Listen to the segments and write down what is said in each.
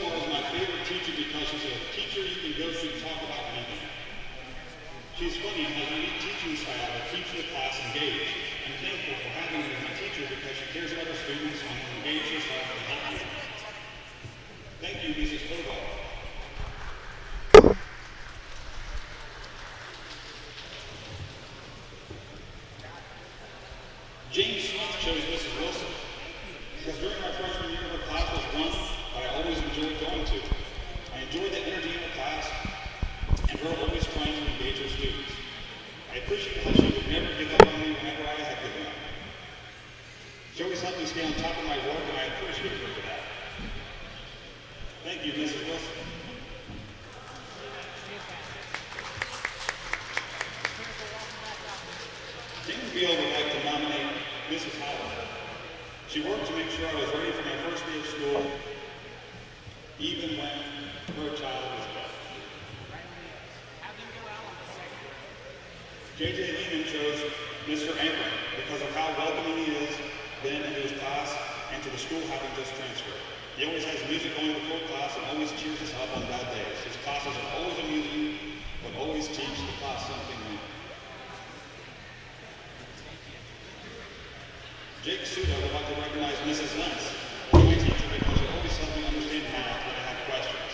Stovall is my favorite teacher because she's a teacher you can go to and talk about anything. She's funny and has a unique teaching style that keeps the class engaged. I'm thankful for having her as my teacher because she cares about her students and will engage herself to help you. Thank you, Mrs. Stovall. James Smith chose Mrs. Wilson because during our freshman year, her class was one that I always enjoyed going to. I enjoyed the energy in the class and her always trying to engage her students. I appreciate how she would never give up on me whenever I had given up. She always helped me stay on top of my work, and I appreciate her for that. Thank you, Mrs. Wilson. James Beal would like to nominate Mrs. Howard. She worked to make sure I was ready for my first day of school, even when her child was dead. J.J. Lehman chose Mr. Ankrum because of how welcoming he is then into his class and to the school having just transferred. He always has music going before class and always cheers us up on bad days. His classes are always amusing, but always teach the class something new. Jake Suda would like to recognize Mrs. Lentz, my teacher, because she always helped me understand math when I have questions.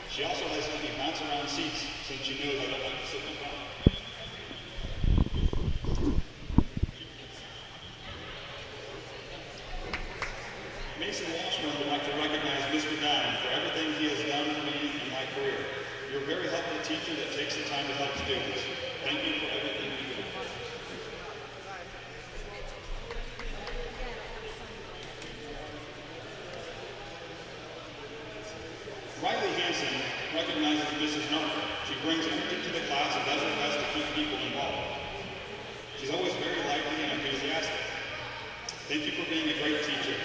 She also has let me bounce around seats since she knows I don't like to sit in the front. Mason Washburn would like to recognize Mr. Dine for everything he has done for me in my career. You're a very helpful teacher that takes the time to help students. Thank you for everything you do. Riley Hanson recognizes Mrs. Narker. She brings energy to the class and does her best to keep people involved. She's always very lively and enthusiastic. Thank you for being a great teacher.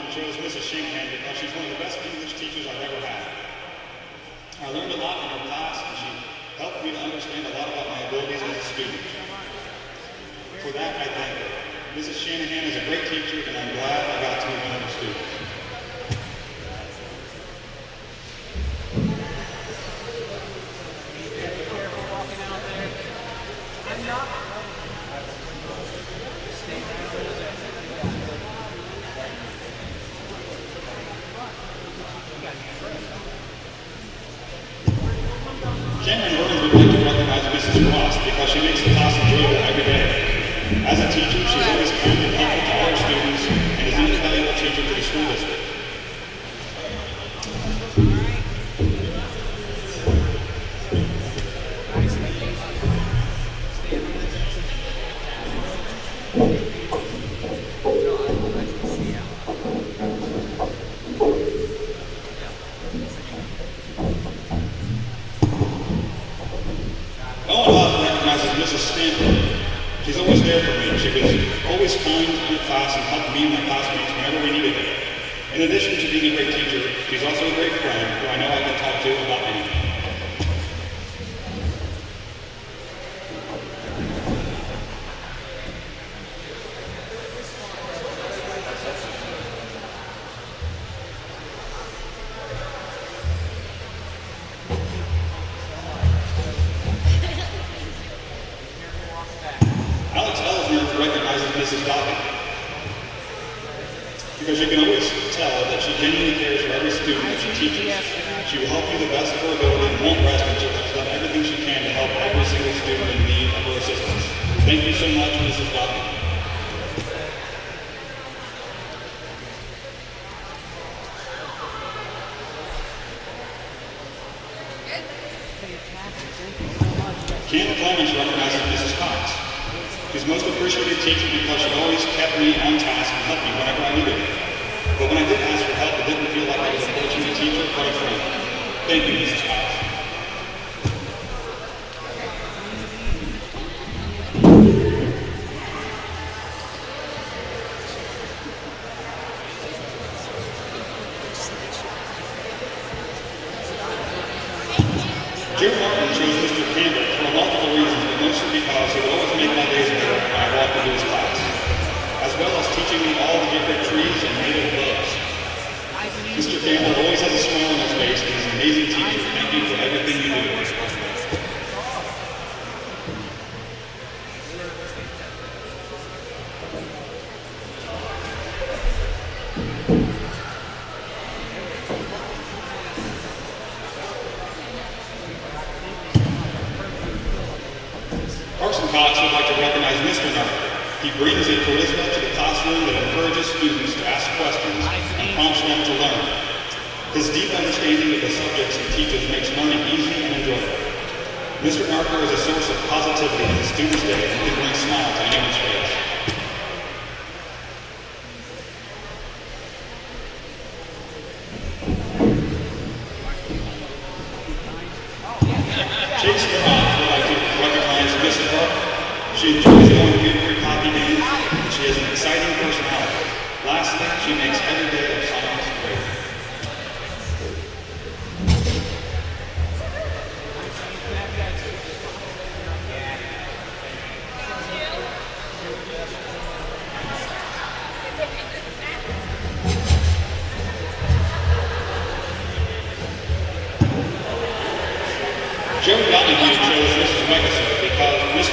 Chose Mrs. Shanahan because she's one of the best English teachers I've ever had. I learned a lot in her class and she helped me to understand a lot about my abilities as a student. For that, I thank her. Mrs. Shanahan is a great teacher and I'm glad I got to be one of her students. Shannon Burns would like to recognize Mrs. Ross because she makes the class enjoyable every day. As a teacher, she's always kind and helpful to all her students and is an invaluable teacher to the school district. She's always there for me. She was always kind in class and helped me and my classmates whenever we needed it. In addition to being a great teacher, she's also a great friend who I know I can talk to about anything. Mrs. Dobbin, because you can always tell that she genuinely cares for every student that she teaches. She will help you the best of her ability and won't rest until she's done everything she can to help every single student in need of her assistance. Thank you so much, Mrs. Dobbin. Ken Clemens recognizes Mrs. Cox. She's most appreciated teacher because she always kept me on task and helped me whenever I needed it. But when I did ask for help, it didn't feel like I was approaching a teacher, but a friend. Thank you, Mrs. Cox. Jim Martin chose Mr. Campbell for multiple reasons, but mostly because he would always make my days better when I walked into his class, as well as teaching me all the different trees and native bugs. Mr. Campbell always has a smile on his face, and he's an amazing teacher. Thank you for everything you do. Cox would like to recognize Mr. Narver. He brings a charisma to the classroom that encourages students to ask questions and prompts them to learn. His deep understanding of the subjects he teaches makes learning easy and enjoyable. Mr. Narver is a source of positivity in the student's day and can bring a smile to anyone's face. Chase Durant would like to recognize Mrs. Parker. She enjoys going to Beavercreek hockey games, and she has an exciting personality. Lastly, she makes every day of science great. Joe Donahue chose Mr.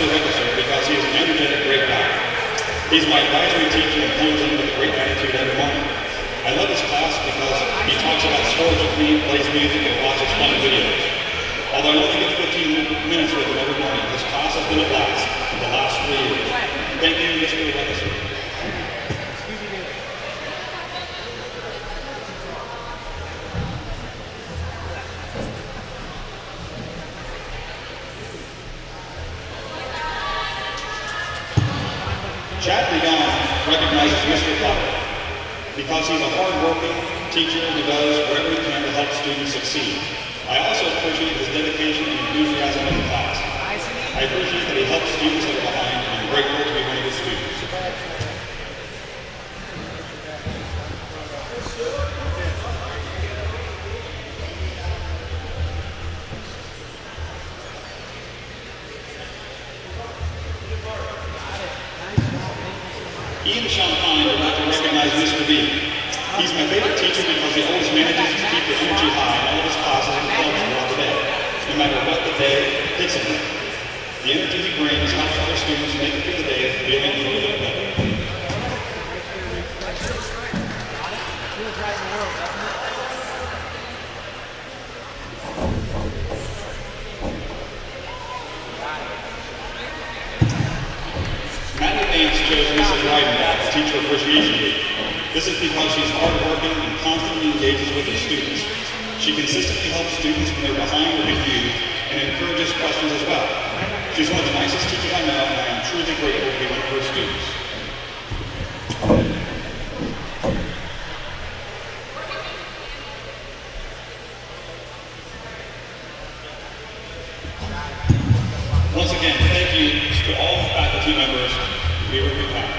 Wickerser because he is an energetic, great guy. He's my advisory teacher and comes in with a great attitude every morning. I love his class because he talks about sports with me, plays music, and watches fun videos. Although I only get 15 minutes with him every morning, his class has been a blast for the last 3 years. Thank you, Mr. Wickerser. Chad Leon recognizes Mr. Potter because he's a hard-working teacher who does whatever he can to help students succeed. I also appreciate his dedication and enthusiasm in the class. I appreciate that he helps students that are behind, and I'm grateful to be one of his students. Ian Champagne would like to recognize Mr. B. He's my favorite teacher because he always manages to keep the energy high in all of his classes and clubs throughout the day, no matter what the day hits him with. The energy he brings helps other students make it through the day feeling a little bit better. Maddie Vance chose Mrs. Reidenbach as Teacher Appreciation Week. This is because she's hardworking and constantly engages with her students. She consistently helps students when they're behind or confused and encourages questions as well. She's one of the nicest teachers I know, and I am truly grateful to be one of her students. Once again, thank you to all the faculty members of Beavercreek High.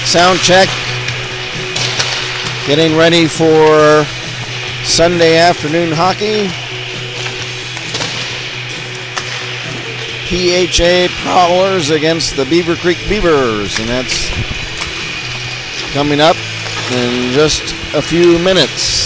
Sound check. Getting ready for Sunday afternoon hockey. PHA Prowlers against the Beavercreek Beavers, and that's coming up in just a few minutes.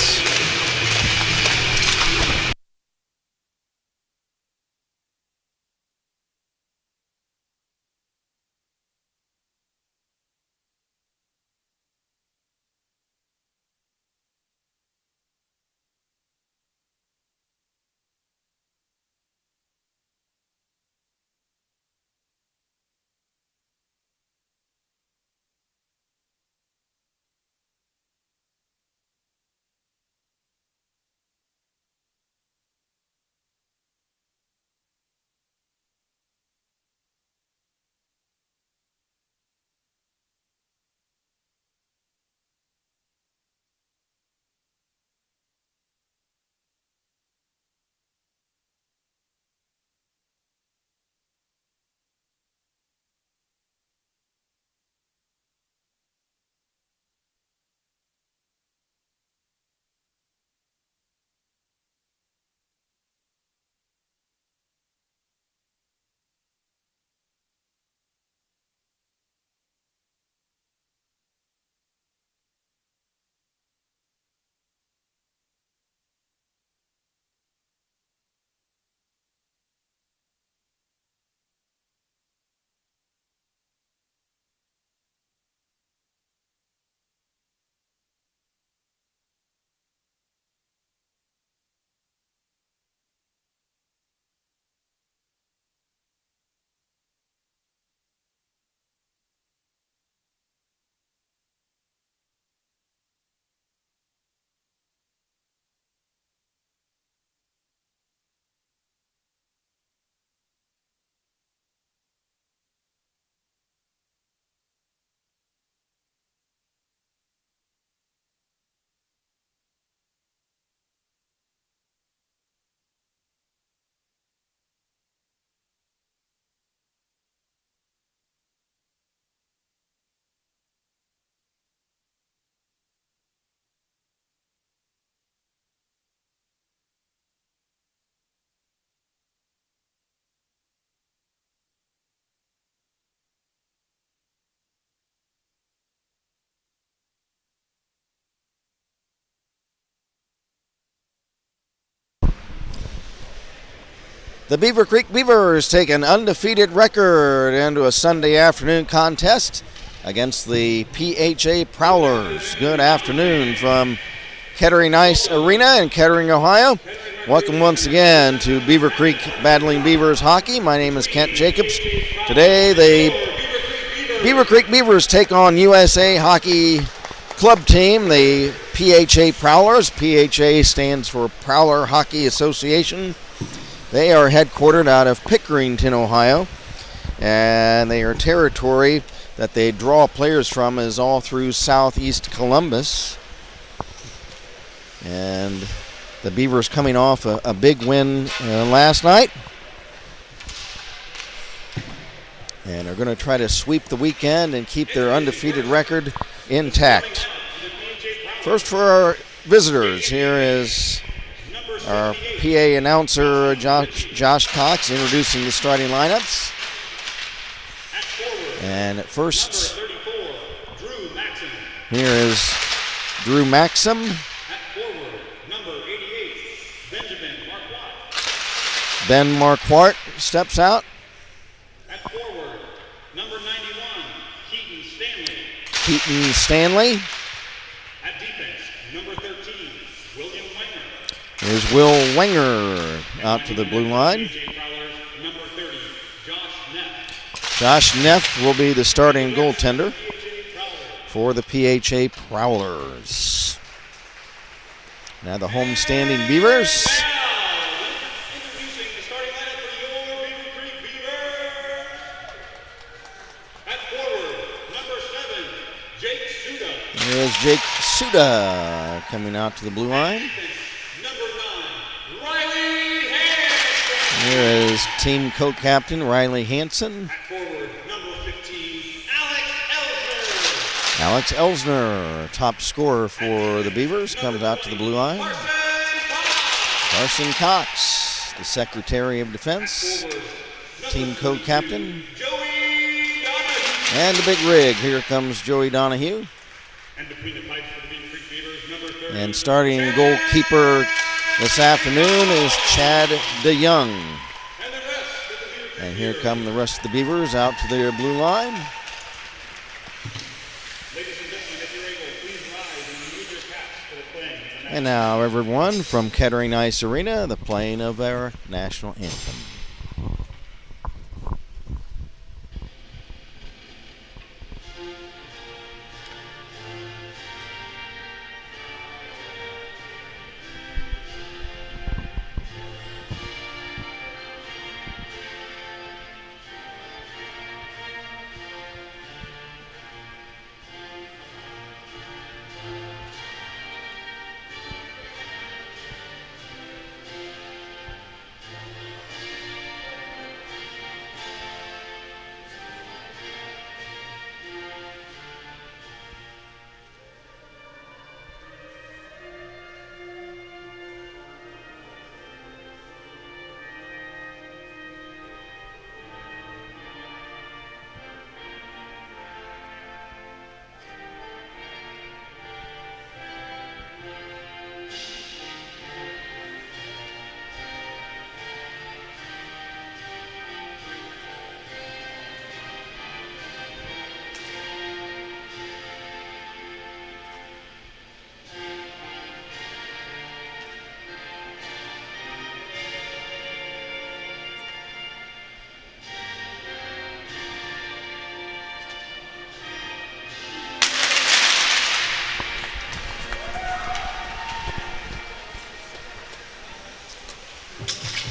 The Beavercreek Beavers take an undefeated record into a Sunday afternoon contest against the PHA Prowlers. Good afternoon from Kettering Ice Arena in Kettering, Ohio. Welcome once again to Beavercreek Battling Beavers Hockey. My name is Kent Jacobs. Today, the Beavercreek Beavers take on USA Hockey Club team, the PHA Prowlers. PHA stands for Prowler Hockey Association. They are headquartered out of Pickerington, Ohio, and their territory that they draw players from is all through southeast Columbus. And the Beavers coming off a big win last night, and are going to try to sweep the weekend and keep their undefeated record intact. First, for our visitors, here is our PA announcer, Josh Cox, introducing the starting lineups. And at first, here is Drew Maxim. Ben Marquardt steps out. At forward, number 91, Keaton Stanley. At defense, number 13, William Wenger. There's Will Wenger out to the blue line. Number 30, Josh Neff. Josh Neff will be the starting goaltender for the PHA Prowlers. Now the homestanding Beavers. There's Jake Suda coming out to the blue line. Number 9, Riley Hansen. Here is team co-captain Riley Hansen. At forward, number 15, Alex Alex Elsner, top scorer for the Beavers, comes out to the blue line. Carson Cox, the Secretary of Defense, team co-captain. And the big rig, here comes Joey Donahue. And starting goalkeeper this afternoon is Chad DeYoung. And here come the rest of the Beavers out to their blue line. And now everyone from Kettering Ice Arena, the playing of our national anthem.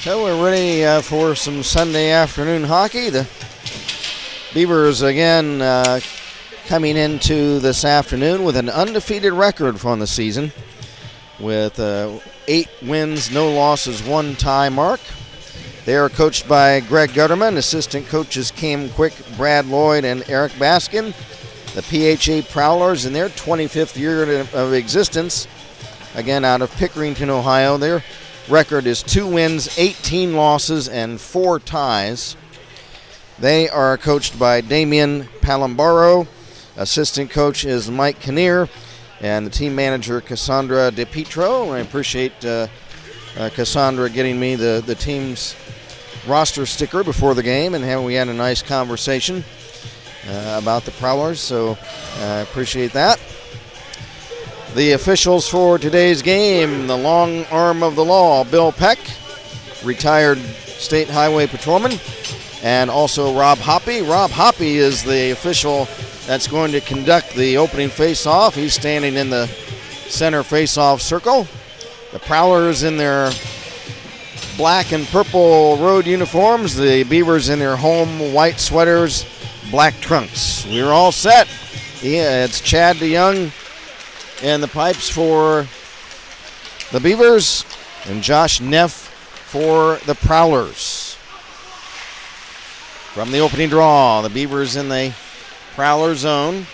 So we're ready for some Sunday afternoon hockey. The Beavers again coming into this afternoon with an undefeated record from the season with 8 wins, no losses, 1 tie mark. They are coached by Greg Gutterman, assistant coaches Cam Quick, Brad Lloyd, and Eric Baskin. The PHA Prowlers in their 25th year of existence, again out of Pickerington, Ohio. Their record is 2 wins, 18 losses, and 4 ties. They are coached by Damian Palambaro. Assistant coach is Mike Kinnear, and the team manager Cassandra DePietro. I appreciate Cassandra getting me the team's roster sticker before the game, and we had a nice conversation about the Prowlers, so I appreciate that. The officials for today's game, the long arm of the law, Bill Peck, retired state highway patrolman, and also Rob Hoppy. Rob Hoppy is the official that's going to conduct the opening face-off. He's standing in the center face-off circle. The Prowlers in their black and purple road uniforms, the Beavers in their home white sweaters, black trunks. We're all set. Yeah, it's Chad DeYoung and the pipes for the Beavers, and Josh Neff for the Prowlers. From the opening draw, the Beavers in the Prowler zone,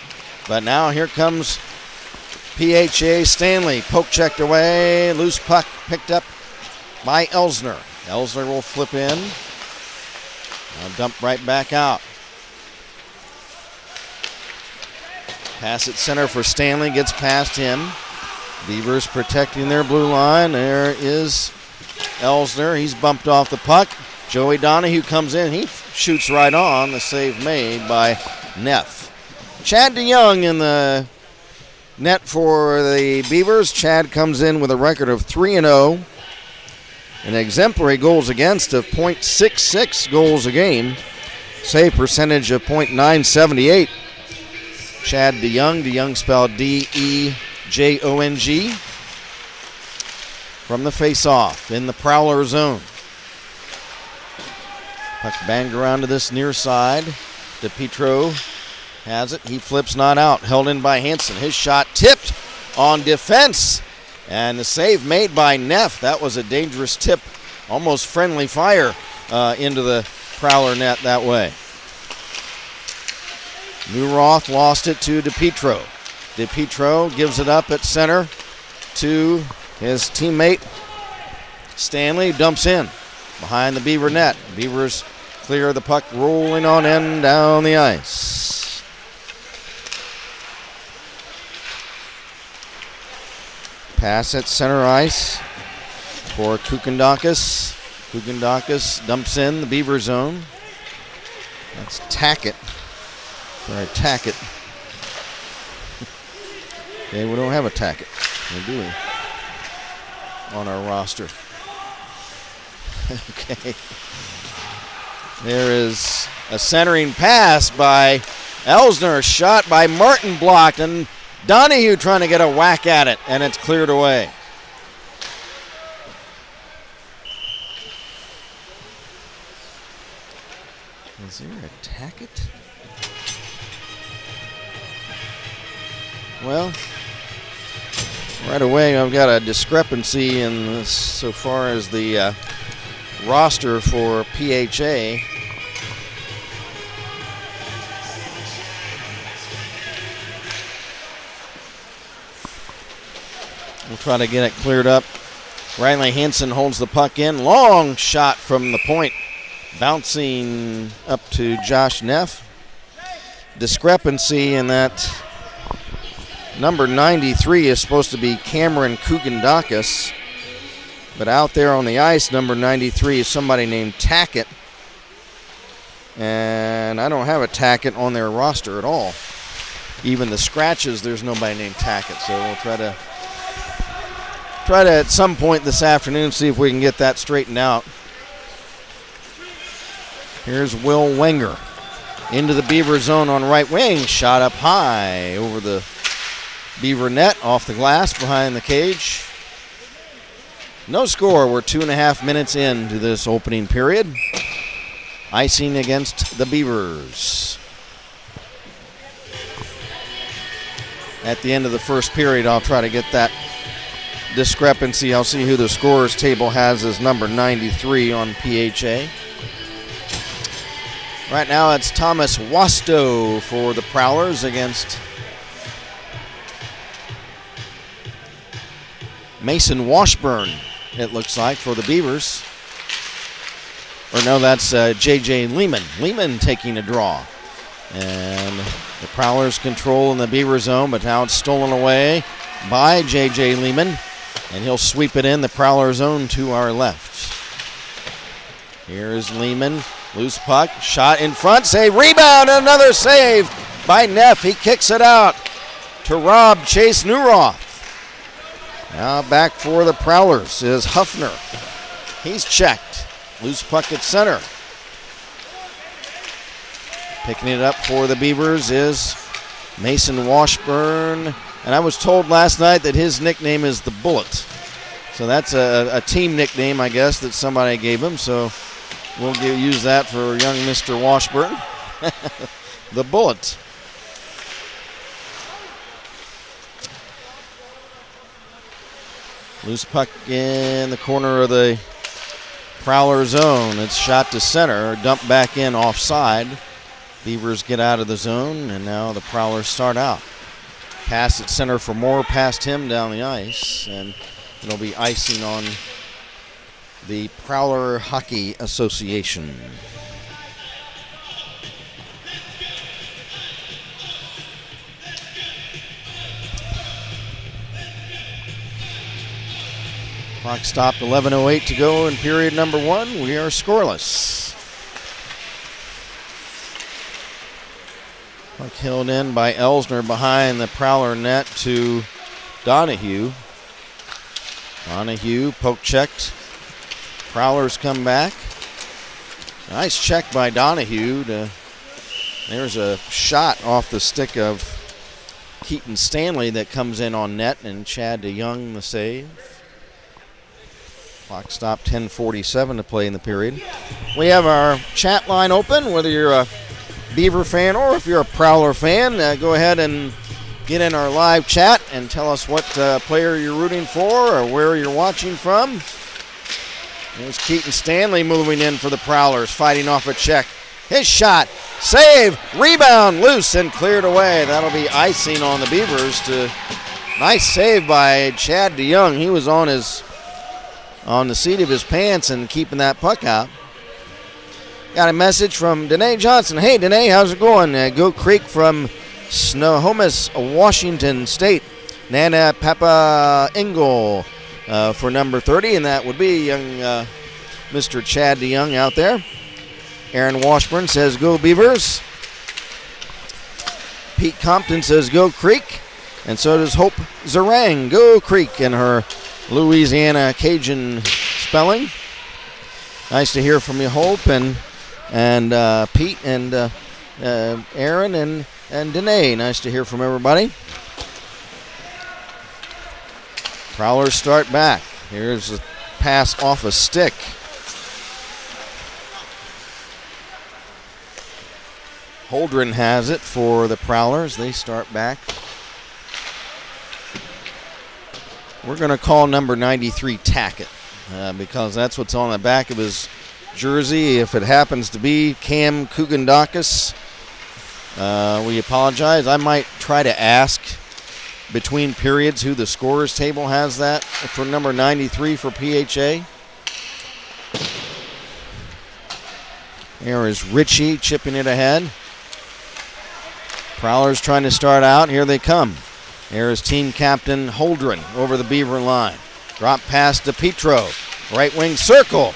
but now here comes PHA Stanley. Poke checked away, loose puck picked up by Elsner. Elsner will flip in, dump right back out. Pass at center for Stanley, gets past him. Beavers protecting their blue line. There is Elsner. He's bumped off the puck. Joey Donahue comes in. He shoots right on. The save made by Neff. Chad DeYoung in the net for the Beavers. Chad comes in with a record of 3-0. An exemplary goals against of .66 goals a game. Save percentage of .978. Chad DeYoung, DeYoung spelled D-E-J-O-N-G. From the face-off in the Prowler zone. Puck banged around to this near side. DePietro has it. He flips not out. Held in by Hansen. His shot tipped on defense. And the save made by Neff. That was a dangerous tip. Almost friendly fire into the Prowler net that way. Newroth lost it to DePietro. DePietro gives it up at center to his teammate Stanley, dumps in behind the Beaver net. Beavers clear the puck, rolling on in down the ice. Pass at center ice for Kukendakis. Kukendakis dumps in the Beaver zone. That's Tackett. Sorry, Tackett. Okay, we don't have a Tackett. Or do we? On our roster. Okay. There is a centering pass by Elsner, shot by Martin, blocked, and Donahue trying to get a whack at it, and it's cleared away. Is there a Tackett? Well, right away I've got a discrepancy in this so far as the roster for PHA. We'll try to get it cleared up. Riley Hansen holds the puck in. Long shot from the point. Bouncing up to Josh Neff. Discrepancy in that number 93 is supposed to be Cameron Kukendakis. But out there on the ice, number 93 is somebody named Tackett. And I don't have a Tackett on their roster at all. Even the scratches, there's nobody named Tackett. So we'll try to at some point this afternoon see if we can get that straightened out. Here's Will Wenger into the Beaver zone on right wing. Shot up high over the Beaver net, off the glass behind the cage. No score. We're 2.5 minutes into this opening period. Icing against the Beavers. At the end of the first period, I'll try to get that discrepancy. I'll see who the scorers table has as number 93 on PHA. Right now it's Thomas Wasto for the Prowlers against Mason Washburn, it looks like, for the Beavers. Or no, that's J.J. Lehman. Lehman taking a draw. And the Prowlers control in the Beaver zone, but now it's stolen away by J.J. Lehman. And he'll sweep it in the Prowler zone to our left. Here's Lehman. Loose puck. Shot in front. Save. Rebound. Another save by Neff. He kicks it out to Rob Chase Newroth. Now back for the Prowlers is Huffner. He's checked. Loose puck at center. Picking it up for the Beavers is Mason Washburn. And I was told last night that his nickname is the Bullet. So that's a team nickname, I guess, that somebody gave him. So we'll use that for young Mr. Washburn. The Bullet. Loose puck in the corner of the Prowler zone. It's shot to center, dumped back in offside. Beavers get out of the zone, and now the Prowlers start out. Pass at center for Moore, past him down the ice, and it'll be icing on the Prowler Hockey Association. Clock stopped, 11:08 to go in period number one. We are scoreless. Puck held in by Elsner behind the Prowler net to Donahue. Donahue poke checked. Prowlers come back. Nice check by Donahue. There's a shot off the stick of Keaton Stanley that comes in on net, and Chad DeYoung the save. Clock stopped, 10:47 to play in the period. We have our chat line open, whether you're a Beaver fan or if you're a Prowler fan. Go ahead and get in our live chat and tell us what player you're rooting for or where you're watching from. There's Keaton Stanley moving in for the Prowlers, fighting off a check His shot, save, rebound, loose and cleared away. That'll be icing on the Beavers. Nice save by Chad DeYoung. He was on the seat of his pants and keeping that puck out. Got a message from Danae Johnson. Hey, Danae, how's it going? Go Creek from Snohomish, Washington State. Nana Papa Engel for number 30, and that would be young Mr. Chad DeYoung out there. Aaron Washburn says, go Beavers. Pete Compton says, go Creek. And so does Hope Zarang. Go Creek in her Louisiana Cajun spelling. Nice to hear from you, Hope, and Pete, and Aaron, and Danae. Nice to hear from everybody. Prowlers start back. Here's a pass off a stick. Holdren has it for the Prowlers. They start back. We're going to call number 93 Tackett because that's what's on the back of his jersey. If it happens to be Cam Kugandakis, we apologize. I might try to ask between periods who the scorers table has that for number 93 for PHA. There is Richie chipping it ahead. Prowlers trying to start out. Here they come. There is team captain Holdren over the Beaver line. Drop pass to Petro. Right wing circle.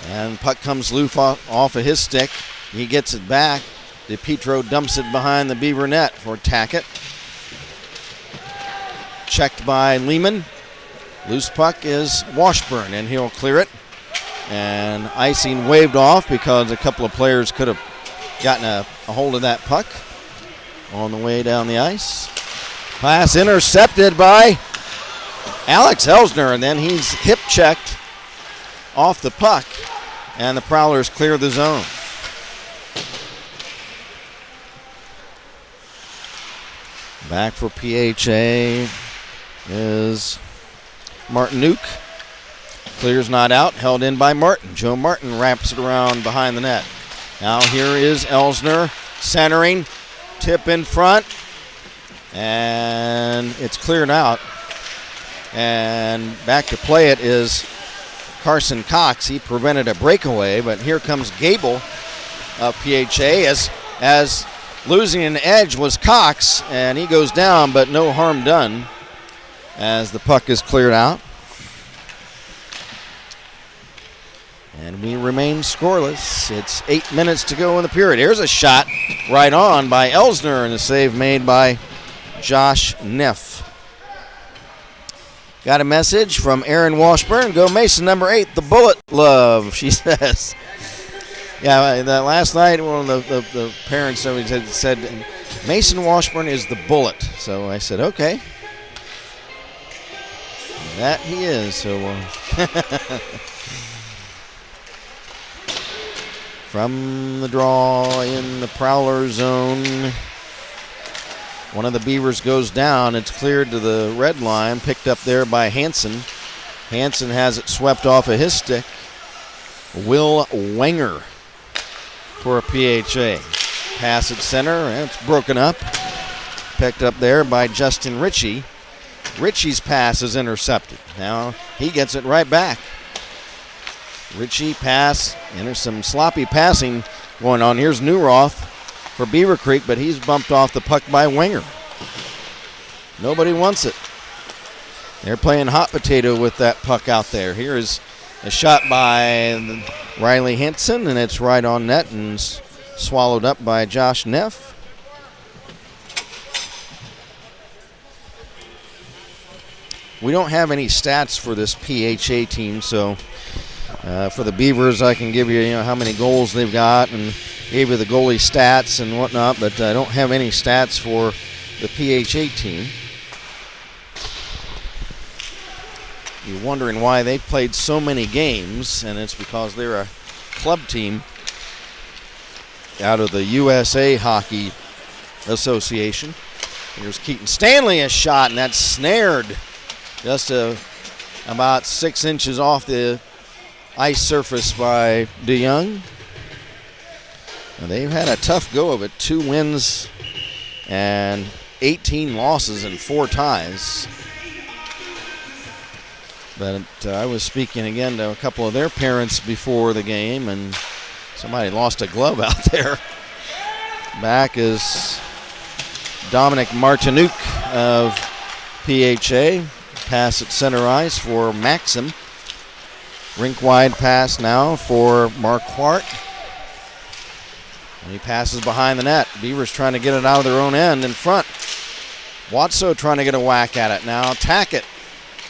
And puck comes loose off of his stick. He gets it back. Petro dumps it behind the Beaver net for Tackett. Checked by Lehman. Loose puck is Washburn, and he'll clear it. And icing waved off because a couple of players could have gotten a hold of that puck on the way down the ice. Pass intercepted by Alex Elsner, and then he's hip checked off the puck, and the Prowlers clear the zone. Back for PHA is Martin Nuke. Clears not out, held in by Martin. Joe Martin wraps it around behind the net. Now here is Elsner centering, tip in front, and it's cleared out. And back to play it is Carson Cox. He prevented a breakaway, but here comes Gable of PHA as losing an edge was Cox, and he goes down, but no harm done as the puck is cleared out. And we remain scoreless. It's 8 minutes to go in the period. Here's a shot right on by Elsner, and a save made by Josh Neff. Got a message from Aaron Washburn. Go Mason, number 8, the bullet love, she says. Yeah, that last night, one of the parents said Mason Washburn is the bullet. So I said, okay. That he is. So from the draw in the Prowler zone, one of the Beavers goes down. It's cleared to the red line, picked up there by Hansen. Hansen has it swept off of his stick. Will Wenger for a PHA. Pass at center, and it's broken up. Picked up there by Justin Ritchie. Ritchie's pass is intercepted. Now he gets it right back. Ritchie pass, and there's some sloppy passing going on. Here's Newroth for Beavercreek, but he's bumped off the puck by Wenger. Nobody wants it. They're playing hot potato with that puck out there. Here is a shot by Riley Henson, and it's right on net and swallowed up by Josh Neff. We don't have any stats for this PHA team, so for the Beavers, I can give you, how many goals they've got and gave you the goalie stats and whatnot, but I don't have any stats for the PHA team. You're wondering why they played so many games, and it's because they're a club team out of the USA Hockey Association. Here's Keaton Stanley, a shot, and that's snared just about 6 inches off the ice surface by DeYoung. They've had a tough go of it. 2 wins and 18 losses and 4 ties. But I was speaking again to a couple of their parents before the game, and somebody lost a glove out there. Back is Dominic Martinuk of PHA. Pass at center ice for Maxim. Rink wide pass now for Marquardt. And he passes behind the net. Beavers trying to get it out of their own end in front. Watso trying to get a whack at it now. Tackett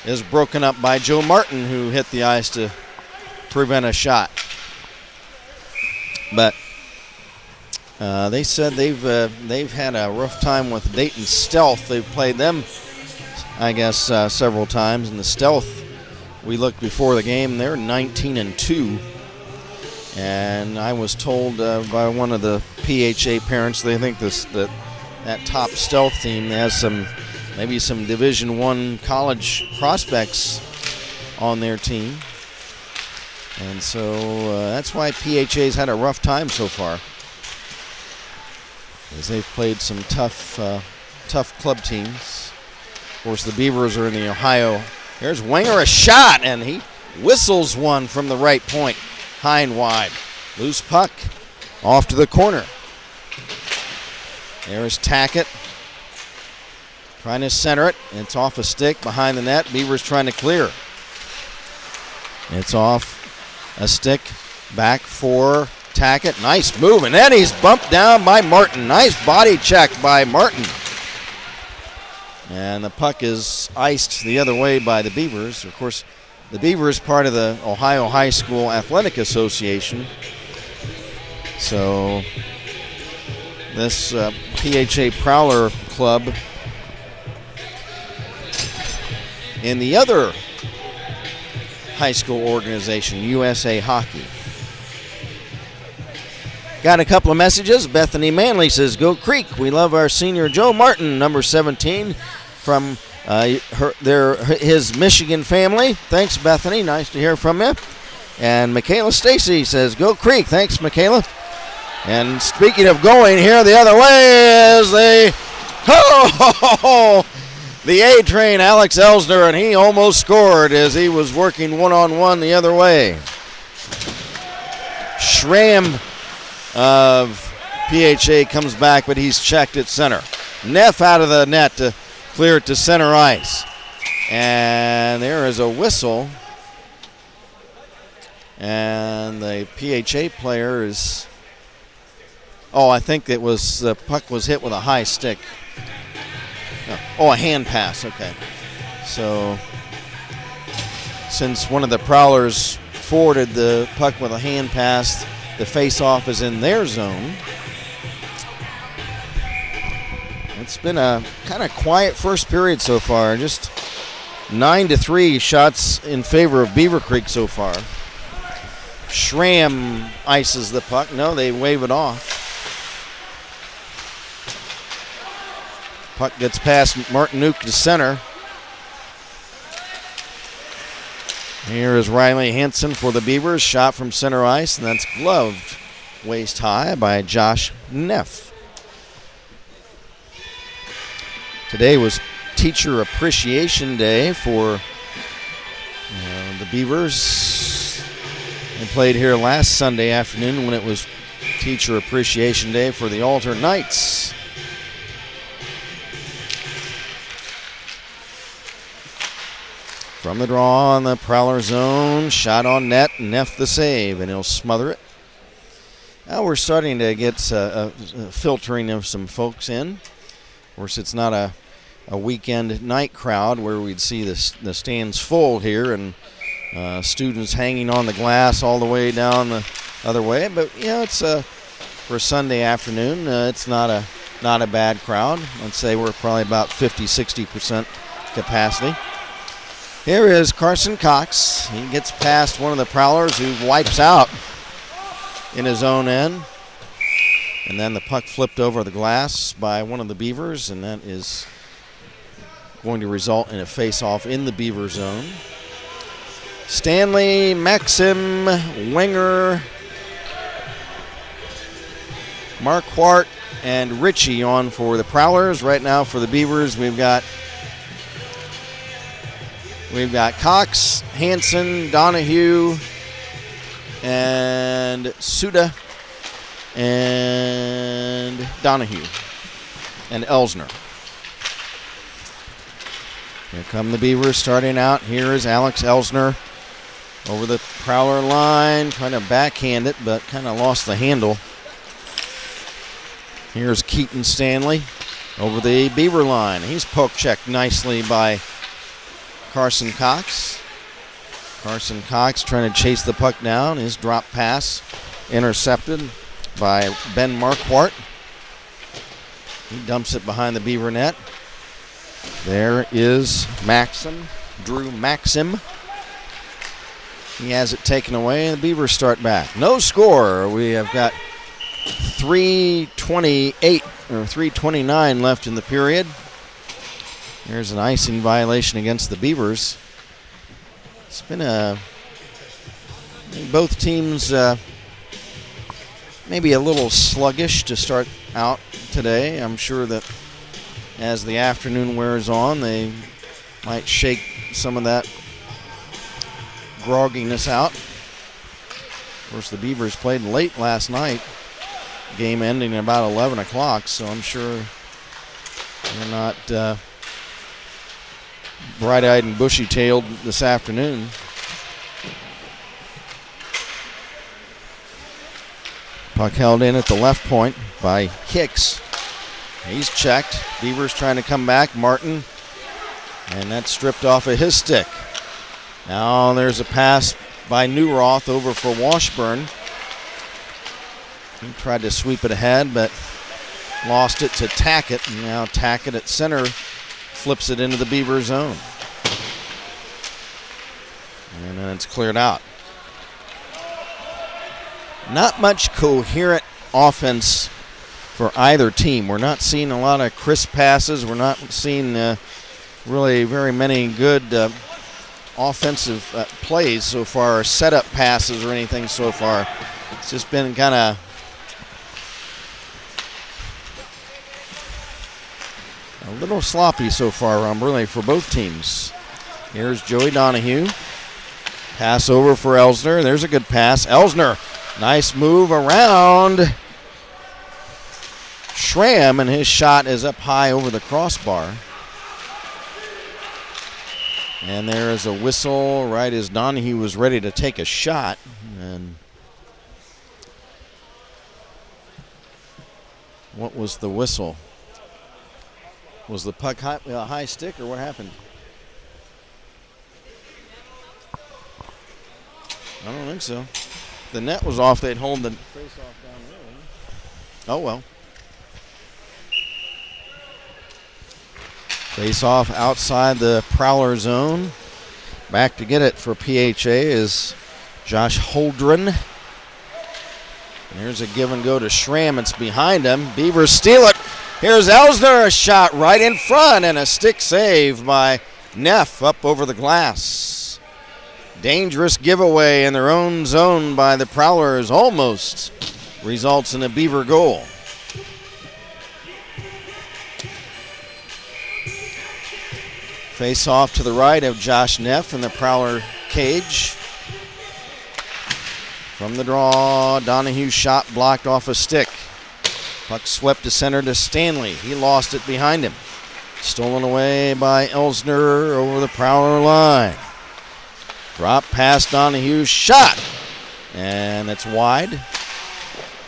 is broken up by Joe Martin, who hit the ice to prevent a shot. But they said they've had a rough time with Dayton Stealth. They've played them, I guess, several times. And the Stealth, we looked before the game, they're 19-2. And I was told by one of the PHA parents, they think that top Stealth team has maybe some Division I college prospects on their team. And so that's why PHA's had a rough time so far, as they've played some tough club teams. Of course, the Beavers are in the Ohio. There's Wenger, a shot, and he whistles one from the right point, high and wide. Loose puck, off to the corner. There's Tackett, trying to center it. It's off a stick behind the net. Beavers trying to clear. It's off a stick, back for Tackett. Nice move, and then he's bumped down by Martin. Nice body check by Martin. And the puck is iced the other way by the Beavers. Of course, the Beavers part of the Ohio High School Athletic Association. So this PHA Prowler club in the other high school organization, USA Hockey. Got a couple of messages. Bethany Manley says, "Go Creek. We love our senior Joe Martin, number 17, from his Michigan family." Thanks, Bethany. Nice to hear from you. And Michaela Stacy says, "Go Creek." Thanks, Michaela. And speaking of going here the other way is the A train, Alex Elsner, and he almost scored as he was working one-on-one the other way. Schramm of PHA comes back, but he's checked at center. Neff out of the net to clear it to center ice. And there is a whistle. And the PHA player is... I think it was the puck was hit with a high stick. A hand pass, okay. So, since one of the Prowlers forwarded the puck with a hand pass, the face-off is in their zone. It's been a kind of quiet first period so far. Just 9-3 shots in favor of Beavercreek so far. Schramm ices the puck. No, they wave it off. Puck gets past Martinuk to center. Here is Riley Hansen for the Beavers. Shot from center ice, and that's gloved waist high by Josh Neff. Today was Teacher Appreciation Day for the Beavers. They played here last Sunday afternoon when it was Teacher Appreciation Day for the Alter Knights. From the draw on the Prowler zone, shot on net, Neff the save, and he'll smother it. Now we're starting to get a filtering of some folks in. Of course, it's not a weekend night crowd where we'd see the stands full here and students hanging on the glass all the way down the other way. But, it's for Sunday afternoon, it's not a bad crowd. I'd say we're probably about 50-60% capacity. Here is Carson Cox. He gets past one of the Prowlers who wipes out in his own end. And then the puck flipped over the glass by one of the Beavers, and that is going to result in a face-off in the Beaver zone. Stanley, Maxim, Wenger, Marquardt and Ritchie on for the Prowlers. Right now for the Beavers, we've got Cox, Hanson, Donahue, and Suda, and Donahue, and Elsner. Here come the Beavers starting out. Here is Alex Elsner over the Prowler line, trying to backhand it, but kind of lost the handle. Here's Keaton Stanley over the Beaver line. He's poke checked nicely by Carson Cox. Carson Cox trying to chase the puck down. His drop pass intercepted by Ben Marquardt. He dumps it behind the Beaver net. There is Drew Maxim. He has it taken away, and the Beavers start back. No score. We have got 3:28 or 3:29 left in the period. There's an icing violation against the Beavers. It's been both teams maybe a little sluggish to start out today. I'm sure that as the afternoon wears on, they might shake some of that grogginess out. Of course, the Beavers played late last night, game ending at about 11 o'clock, so I'm sure they're not bright-eyed and bushy-tailed this afternoon. Puck held in at the left point by Hicks. He's checked. Beavers trying to come back. Martin. And that's stripped off of his stick. Now there's a pass by Newroth over for Washburn. He tried to sweep it ahead, but lost it to Tackett. And now Tackett at center flips it into the Beaver zone. And then it's cleared out. Not much coherent offense for either team. We're not seeing a lot of crisp passes. We're not seeing really very many good offensive plays so far, or setup passes or anything so far. It's just been kind of a little sloppy so far, really, for both teams. Here's Joey Donahue. Pass over for Elsner. There's a good pass. Elsner, nice move around Schramm, and his shot is up high over the crossbar. And there is a whistle right as Donahue was ready to take a shot. And what was the whistle? Was the puck high stick, or what happened? I don't think so. If the net was off, they'd hold the face-off down there. Oh, well. Face-off outside the Prowler zone. Back to get it for PHA is Josh Holdren. And here's a give and go to Schramm. It's behind him. Beavers steal it. Here's Elsner, a shot right in front, and a stick save by Neff up over the glass. Dangerous giveaway in their own zone by the Prowlers almost results in a Beaver goal. Face off to the right of Josh Neff in the Prowler cage. From the draw, Donahue shot blocked off a stick. Puck swept to center to Stanley. He lost it behind him. Stolen away by Elsner over the Prowler line. Drop past Donahue's shot. And it's wide.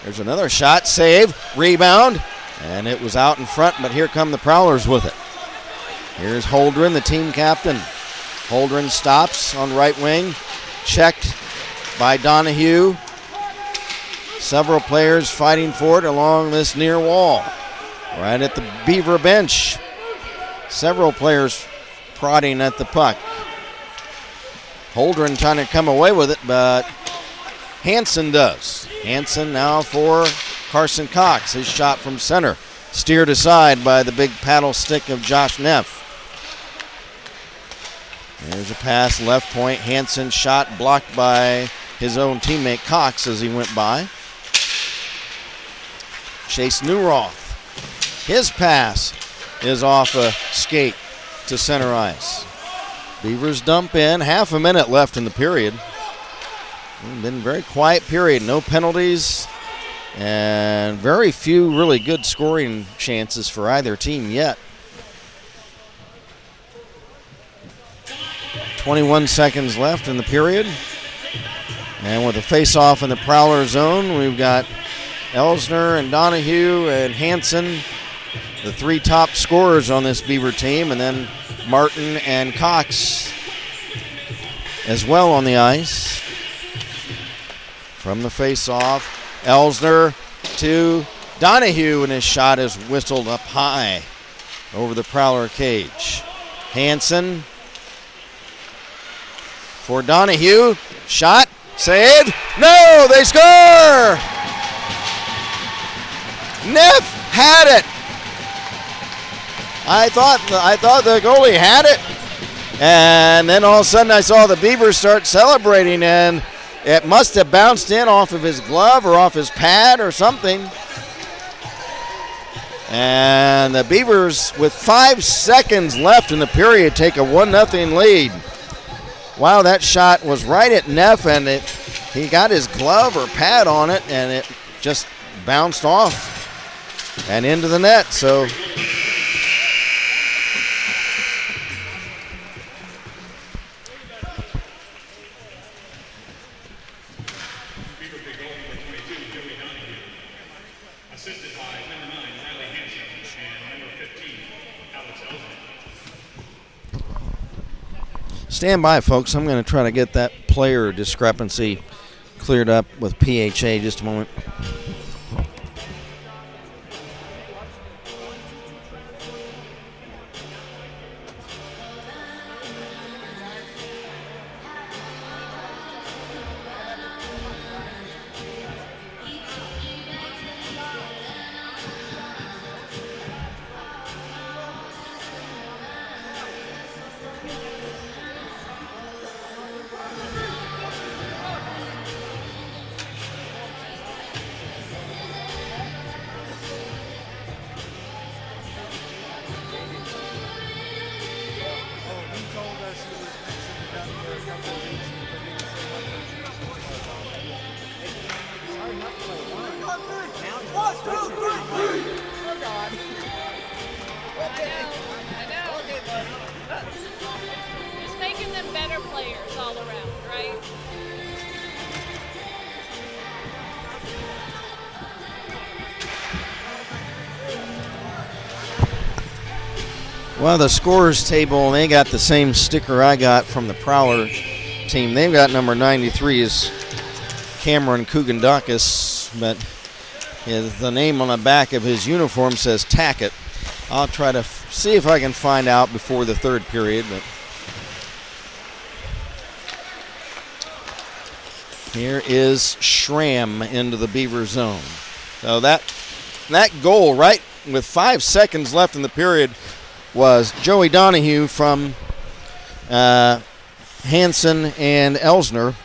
There's another shot, save, rebound. And it was out in front, but here come the Prowlers with it. Here's Holdren, the team captain. Holdren stops on right wing. Checked by Donahue. Several players fighting for it along this near wall. Right at the Beaver bench. Several players prodding at the puck. Holdren trying to come away with it, but Hanson does. Hanson now for Carson Cox. His shot from center. Steered aside by the big paddle stick of Josh Neff. There's a pass left point. Hanson shot blocked by his own teammate Cox as he went by. Chase Newroth. His pass is off a skate to center ice. Beavers dump in. Half a minute left in the period. Been a very quiet period. No penalties and very few really good scoring chances for either team yet. 21 seconds left in the period. And with a face-off in the Prowler zone, we've got Elsner and Donahue and Hansen, the three top scorers on this Beaver team, and then Martin and Cox as well on the ice. From the face-off, Elsner to Donahue, and his shot is whistled up high over the Prowler cage. Hansen for Donahue, shot, saved, no, they score! Neff had it. I thought the goalie had it, and then all of a sudden I saw the Beavers start celebrating, and it must have bounced in off of his glove or off his pad or something. And the Beavers, with 5 seconds left in the period, take a 1-0 lead. Wow, that shot was right at Neff, and he got his glove or pad on it, and it just bounced off and into the net. So stand by, folks. I'm going to try to get that player discrepancy cleared up with PHA just a moment. Just making them better players all around, right? Well, the scorers table, they got the same sticker I got from the Prowler team. They've got number 93 is Cameron Kugandakis, but the name on the back of his uniform says Tackett. I'll try to see if I can find out before the third period. But here is Schramm into the Beaver zone. So that goal right with 5 seconds left in the period was Joey Donahue from Hansen and Elsner.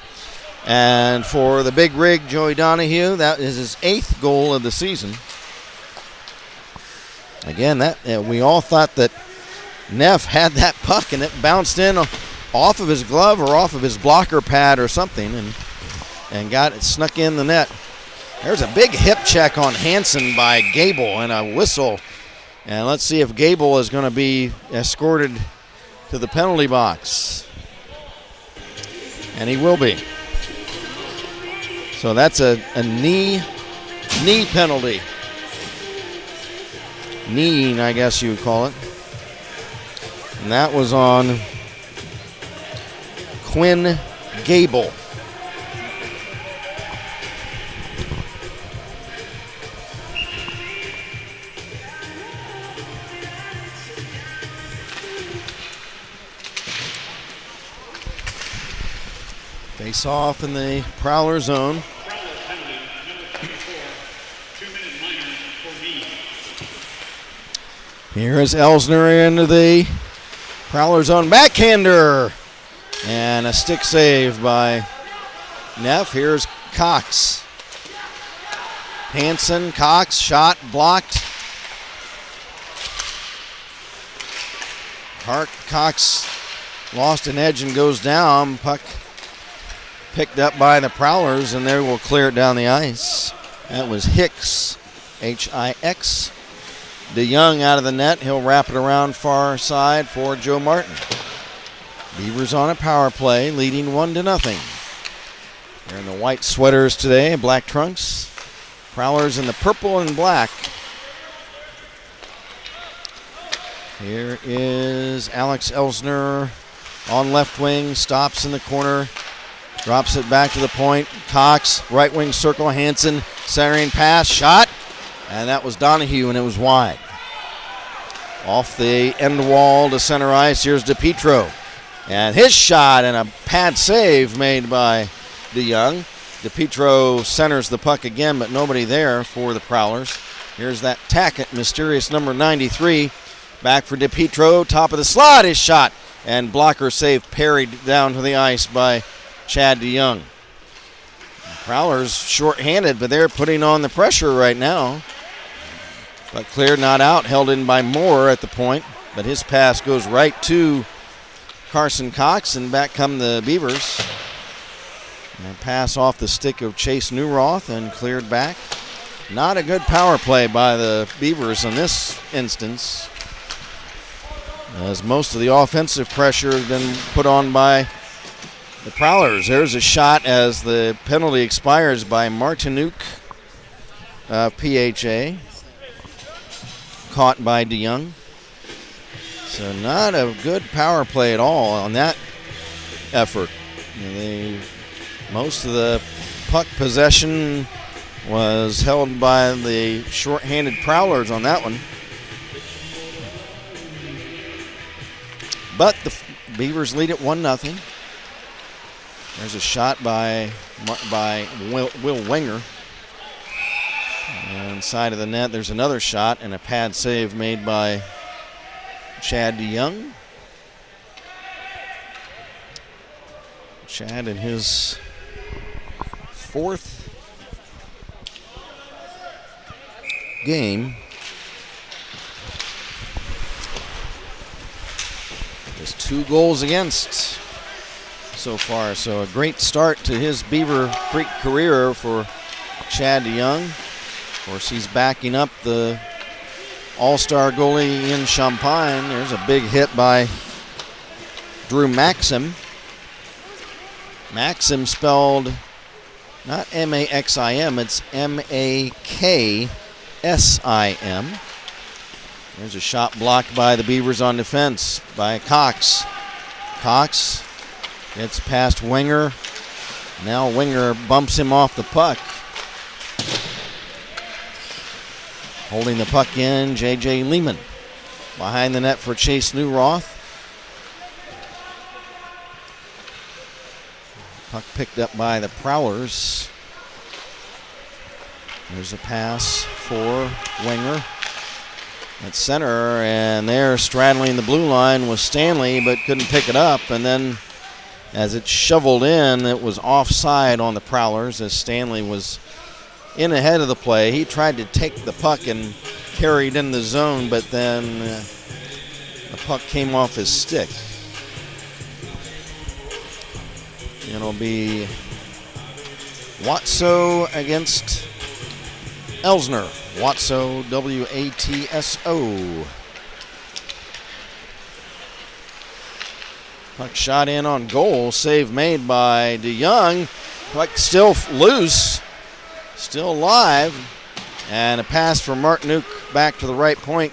And for the big rig, Joey Donahue, that is his 8th goal of the season. Again, we all thought that Neff had that puck and it bounced in off of his glove or off of his blocker pad or something and got it snuck in the net. There's a big hip check on Hansen by Gable and a whistle. And let's see if Gable is going to be escorted to the penalty box. And he will be. So that's a knee penalty. Kneeing, I guess you would call it. And that was on Quinn Gable. Face off in the Prowler zone. Here is Elsner into the Prowler zone. Backhander. And a stick save by Neff. Here's Cox. Hansen, Cox, shot blocked. Cox lost an edge and goes down. Puck picked up by the Prowlers, and they will clear it down the ice. That was Hicks, H-I-X. DeYoung out of the net. He'll wrap it around far side for Joe Martin. Beavers on a power play, leading 1-0. They're in the white sweaters today, black trunks. Prowlers in the purple and black. Here is Alex Elsner on left wing, stops in the corner, drops it back to the point. Cox, right wing circle, Hansen, centering pass, shot, and that was Donahue, and it was wide. Off the end wall to center ice, here's DePietro. And his shot, and a pad save made by DeYoung. DePietro centers the puck again, but nobody there for the Prowlers. Here's that Tackett, mysterious number 93. Back for DePietro, top of the slot, his shot. And blocker save parried down to the ice by Chad DeYoung. Prowlers short-handed, but they're putting on the pressure right now. But cleared, not out, held in by Moore at the point. But his pass goes right to Carson Cox, and back come the Beavers. And pass off the stick of Chase Newroth and cleared back. Not a good power play by the Beavers in this instance, as most of the offensive pressure has been put on by the Prowlers. There's a shot as the penalty expires by Martinuk, PHA. Caught by DeYoung. So not a good power play at all on that effort. Most of the puck possession was held by the short-handed Prowlers on that one. But the Beavers lead it 1-0. There's a shot by Will Winger. Inside of the net, there's another shot and a pad save made by Chad DeYoung. Chad in his fourth game. There's 2 goals against so far, so a great start to his Beavercreek career for Chad DeYoung. Of course, he's backing up the all-star goalie in Champaign. There's a big hit by Drew Maxim. Maxim spelled not M-A-X-I-M, it's M-A-K-S-I-M. There's a shot blocked by the Beavers on defense by Cox. Cox gets past Winger. Now Winger bumps him off the puck. Holding the puck in, J.J. Lehman. Behind the net for Chase Newroth. Puck picked up by the Prowlers. There's a pass for Winger at center, and there straddling the blue line was Stanley, but couldn't pick it up. And then as it shoveled in, it was offside on the Prowlers as Stanley was in ahead of the play. He tried to take the puck and carry it in the zone, but then the puck came off his stick. It'll be Watso against Elsner. Watso, W-A-T-S-O. Puck shot in on goal. Save made by DeYoung. Puck still loose. Still live. And a pass from Martinuk back to the right point.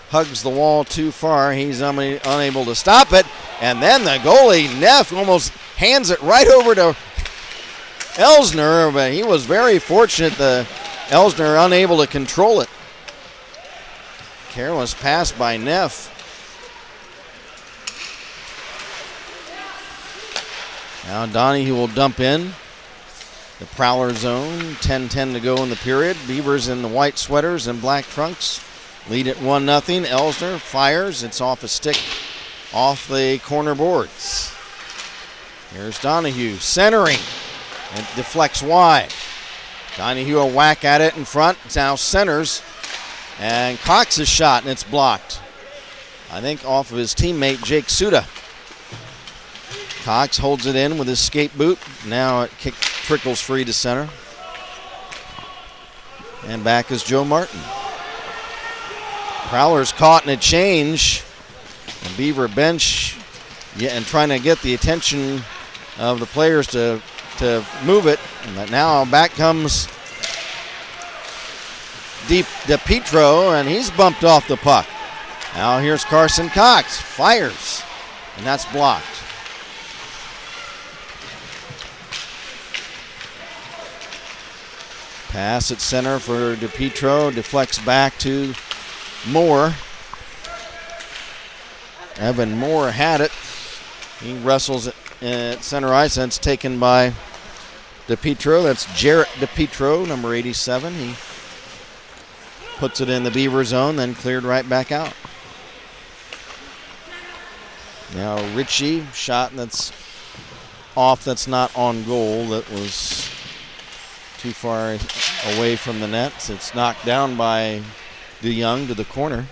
Hugs the wall too far. He's unable to stop it. And then the goalie, Neff, almost hands it right over to Elsner. But he was very fortunate. The Elsner unable to control it. Careless pass by Neff. Now Donahue will dump in. The Prowler zone, 10-10 to go in the period. Beavers in the white sweaters and black trunks lead at 1-0. Elsner fires. It's off a stick off the corner boards. Here's Donahue centering. It deflects wide. Donahue a whack at it in front. It's now centers. And Cox's shot, and it's blocked. I think off of his teammate, Jake Suda. Cox holds it in with his skate boot. Now it trickles free to center. And back is Joe Martin. Prowlers caught in a change. And Beaver bench and trying to get the attention of the players to move it. But now back comes DePietro, and he's bumped off the puck. Now here's Carson Cox. Fires. And that's blocked. Pass at center for DePietro. Deflects back to Moore. Evan Moore had it. He wrestles it at center ice, and it's taken by DePietro. That's Jarrett DePietro, number 87. He puts it in the Beaver zone, then cleared right back out. Now Ritchie, shot that's off, that's not on goal. That was too far away from the net. So it's knocked down by DeYoung to the corner.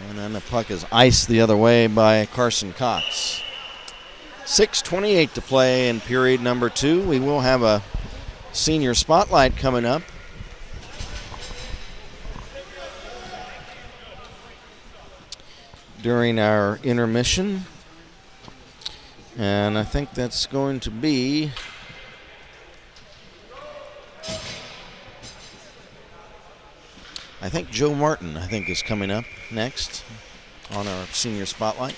And then the puck is iced the other way by Carson Cox. 6:28 to play in period number 2. We will have a senior spotlight coming up. During our intermission. And I think that's going to be Joe Martin, is coming up next on our senior spotlight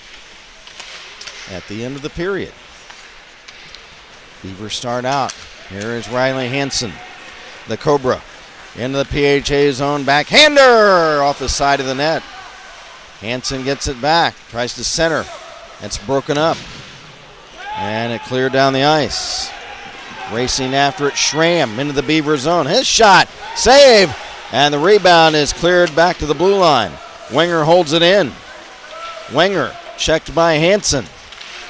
at the end of the period. Beavers start out. Here is Riley Hansen, the Cobra, into the PHA zone, backhander off the side of the net. Hansen gets it back, tries to center. It's broken up, and it cleared down the ice. Racing after it, Schramm into the Beaver zone. His shot, save, and the rebound is cleared back to the blue line. Wenger holds it in. Wenger checked by Hansen.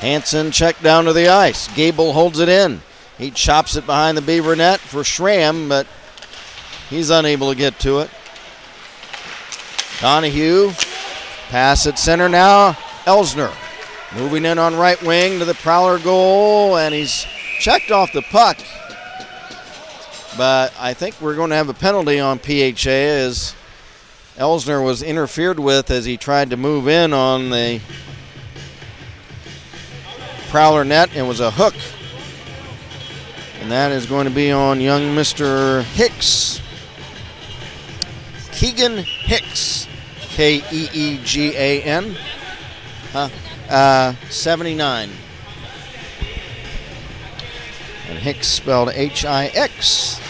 Hansen checked down to the ice. Gable holds it in. He chops it behind the Beaver net for Schramm, but he's unable to get to it. Donahue, pass at center now. Elsner moving in on right wing to the Prowler goal, and he's checked off the puck. But I think we're going to have a penalty on PHA as Elsner was interfered with as he tried to move in on the Prowler net. It was a hook. And that is going to be on young Mr. Hicks. Keegan Hicks. Keegan. 79. And Hicks spelled Hix.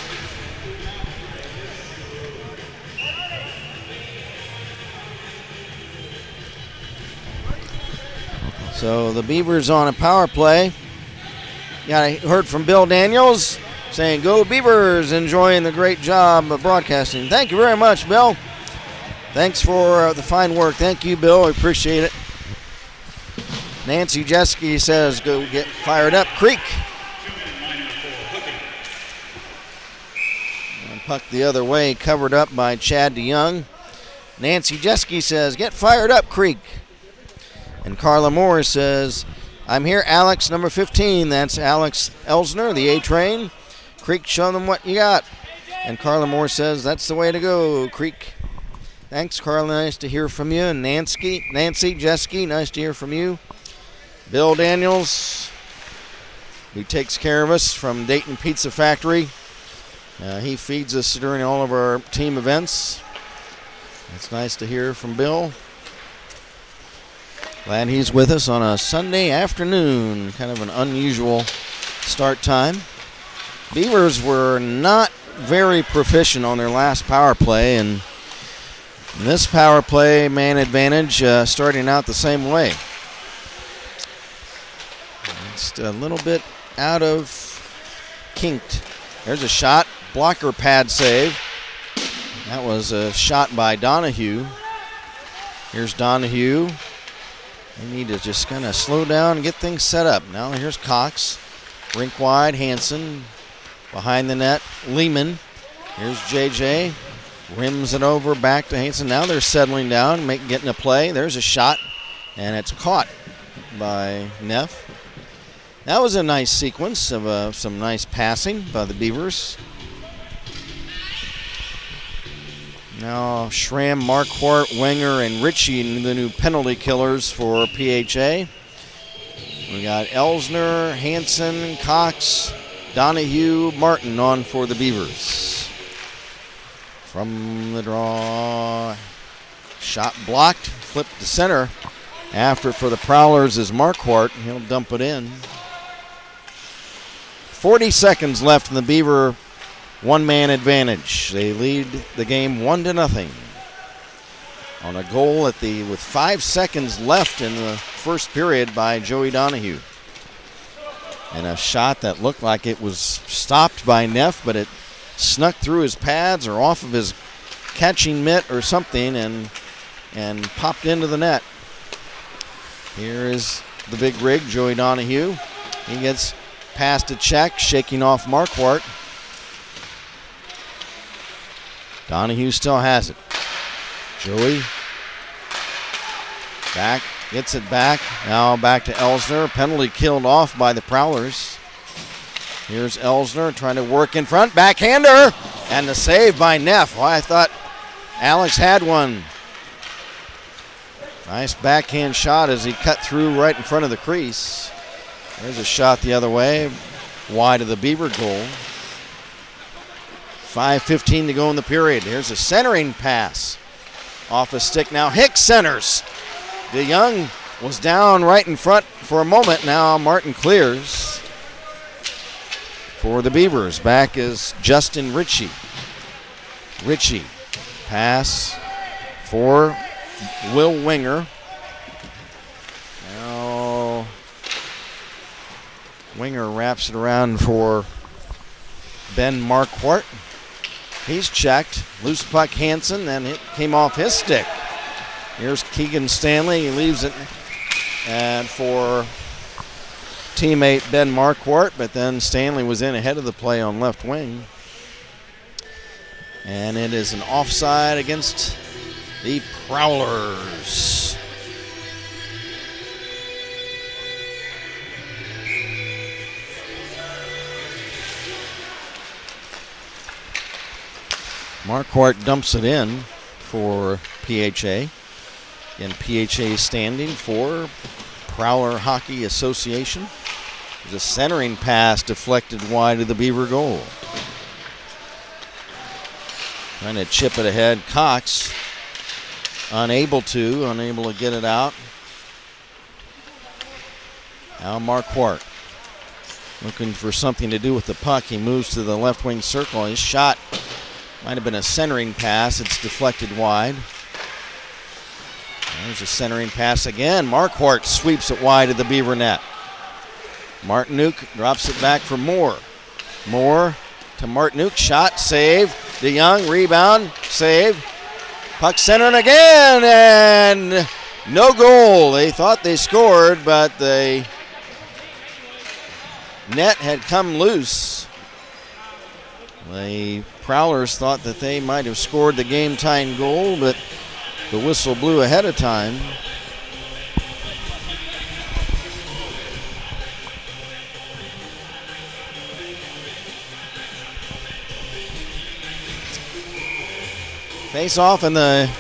So the Beavers on a power play. I heard from Bill Daniels saying, "Go Beavers," enjoying the great job of broadcasting. Thank you very much, Bill. Thanks for the fine work. Thank you, Bill. I appreciate it. Nancy Jeske says, "Go get fired up, Creek." And puck the other way, covered up by Chad DeYoung. Nancy Jeske says, "Get fired up, Creek." And Carla Moore says, "I'm here, Alex, number 15. That's Alex Elsner, the A-Train. Creek, show them what you got." And Carla Moore says, "That's the way to go, Creek." Thanks, Carla. Nice to hear from you. And Nancy Jeske, nice to hear from you. Bill Daniels, who takes care of us from Dayton Pizza Factory. He feeds us during all of our team events. It's nice to hear from Bill. Glad he's with us on a Sunday afternoon. Kind of an unusual start time. Beavers were not very proficient on their last power play, and this power play, man advantage, starting out the same way. It's a little bit out of kinked. There's a shot, blocker pad save. That was a shot by Donahue. Here's Donahue. They need to just kind of slow down and get things set up. Now here's Cox. Rink wide, Hansen Behind the net, Lehman. Here's JJ. Rims it over back to Hanson. Now they're settling down, getting a play. There's a shot, and it's caught by Neff. That was a nice sequence of some nice passing by the Beavers. Now Schramm, Marquardt, Wenger, and Ritchie, the new penalty killers for PHA. We got Elsner, Hanson, Cox, Donahue, Martin on for the Beavers. From the draw, shot blocked, flipped to center. After for the Prowlers is Marquardt. He'll dump it in. 40 seconds left in the Beaver one-man advantage. They lead the game 1-0 on a goal with 5 seconds left in the first period by Joey Donahue. And a shot that looked like it was stopped by Neff, but it snuck through his pads or off of his catching mitt or something and popped into the net. Here is the big rig, Joey Donahue. He gets past a check, shaking off Marquardt. Donahue still has it. Joey back, gets it back. Now back to Elsner. Penalty killed off by the Prowlers. Here's Elsner trying to work in front. Backhander! And the save by Neff. Well, I thought Alex had one. Nice backhand shot as he cut through right in front of the crease. There's a shot the other way, wide of the Beaver goal. 5:15 to go in the period. Here's a centering pass. Off a stick now. Hicks centers. DeYoung was down right in front for a moment. Now Martin clears for the Beavers. Back is Justin Ritchie. Ritchie. Pass for Will Winger. Now Winger wraps it around for Ben Marquardt. He's checked. Loose puck Hanson, and it came off his stick. Here's Keegan Stanley. He leaves it and for teammate Ben Marquardt, but then Stanley was in ahead of the play on left wing. And it is an offside against the Prowlers. Marquardt dumps it in for PHA. And PHA standing for Prowler Hockey Association. There's a centering pass deflected wide of the Beaver goal. Trying to chip it ahead. Cox unable to get it out. Now Marquardt looking for something to do with the puck. He moves to the left wing circle. His shot might have been a centering pass. It's deflected wide. There's a centering pass again. Marquardt sweeps it wide of the Beaver net. Martinuk drops it back for Moore. Moore to Martinuk. Shot, save. DeYoung, rebound, save. Puck centering again, and no goal. They thought they scored, but the net had come loose. The Prowlers thought that they might have scored the game-tying goal, but the whistle blew ahead of time. Face off in the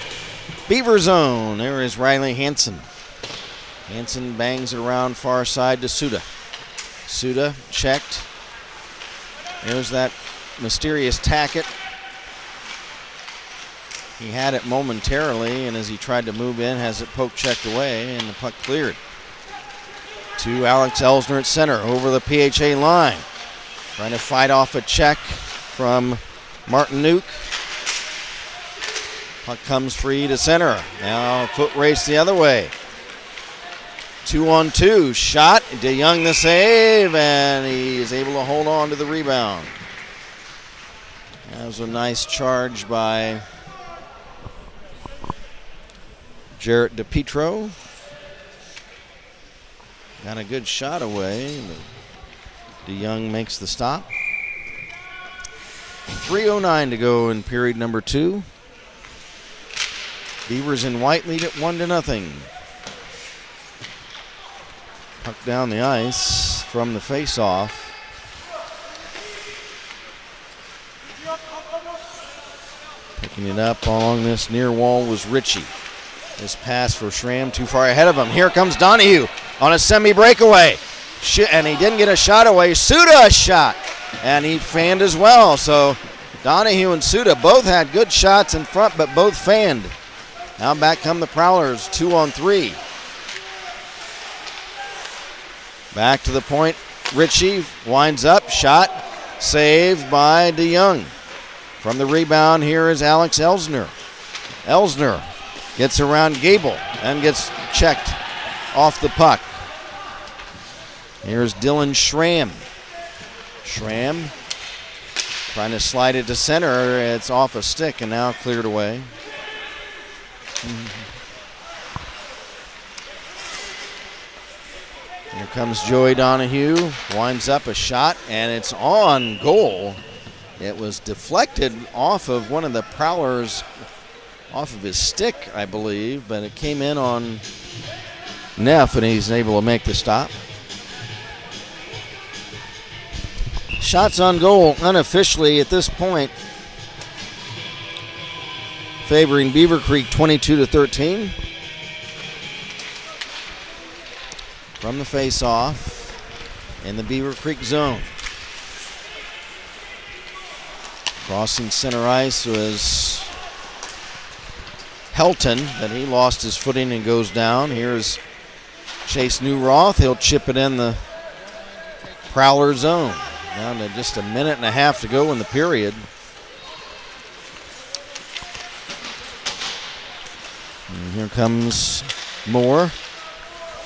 Beaver zone. There is Riley Hanson. Hanson bangs it around far side to Suda. Suda checked. There's that mysterious tacket. He had it momentarily, and as he tried to move in, has it poke checked away, and the puck cleared. To Alex Elsner at center, over the PHA line. Trying to fight off a check from Martinuk. Puck comes free to center. Now foot race the other way. 2-on-2, shot. DeYoung the save, and he is able to hold on to the rebound. That was a nice charge by Jarrett DePietro. Got a good shot away. DeYoung makes the stop. 3:09 to go in period number 2. Beavers in white lead it 1-0. Puck down the ice from the face-off. Picking it up along this near wall was Ritchie. This pass for Schramm too far ahead of him. Here comes Donahue on a semi-breakaway. And he didn't get a shot away. Suda a shot. And he fanned as well. So Donahue and Suda both had good shots in front, but both fanned. Now back come the Prowlers, 2-on-3. Back to the point. Ritchie winds up. Shot. Saved by DeYoung. From the rebound, here is Alex Elsner. Elsner gets around Gable and gets checked off the puck. Here's Dylan Schramm. Schramm trying to slide it to center. It's off a stick and now cleared away. Here comes Joey Donahue. Winds up a shot and it's on goal. It was deflected off of one of the Prowlers, off of his stick, I believe, but it came in on Neff and he's able to make the stop. Shots on goal unofficially at this point, favoring Beavercreek 22-13. From the face-off in the Beavercreek zone. Crossing center ice was Helton, but he lost his footing and goes down. Here's Chase Newroth. He'll chip it in the Prowler zone. Down to just a minute and a half to go in the period. And here comes Moore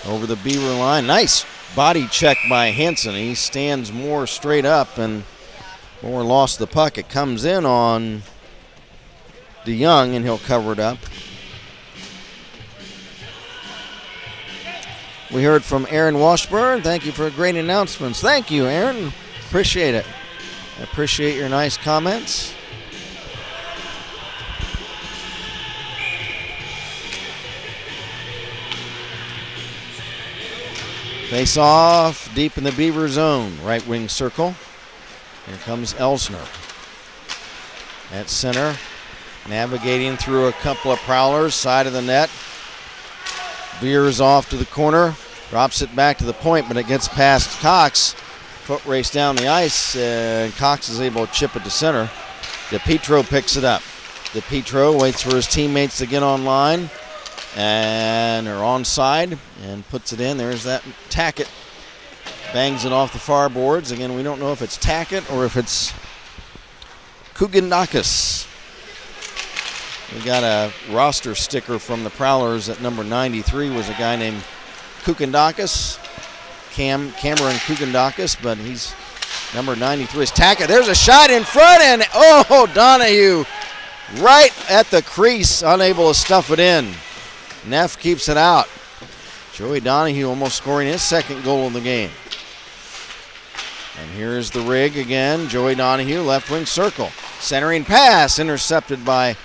over the Beaver line. Nice body check by Hansen. He stands Moore straight up and Moore lost the puck. It comes in on DeYoung and he'll cover it up. We heard from Aaron Washburn. Thank you for great announcements. Thank you, Aaron. Appreciate it. I appreciate your nice comments. Face off deep in the Beaver zone. Right wing circle. Here comes Elsner. At center. Navigating through a couple of Prowlers. Side of the net. Veers off to the corner. Drops it back to the point, but it gets past Cox. Foot race down the ice, and Cox is able to chip it to center. DePietro picks it up. DePietro waits for his teammates to get online, and they're onside, and puts it in. There's that Tackett. Bangs it off the far boards. Again, we don't know if it's Tackett or if it's Kugandakis. We got a roster sticker from the Prowlers at number 93 was a guy named Kugandakis. Cameron Kugandakis, but he's number 93 is Tackett. There's a shot in front, and Donahue right at the crease, unable to stuff it in. Neff keeps it out. Joey Donahue almost scoring his second goal of the game. And here's the rig again. Joey Donahue, left wing circle. Centering pass, intercepted by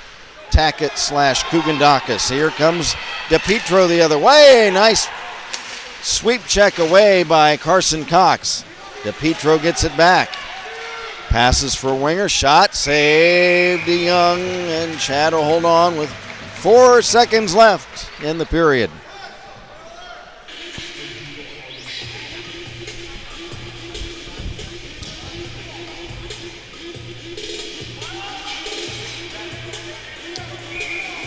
Tackett / Kugandakis. Here comes DePietro the other way. Nice sweep check away by Carson Cox. DePietro gets it back. Passes for winger. Shot. Saved DeYoung. And Chad will hold on with 4 seconds left in the period.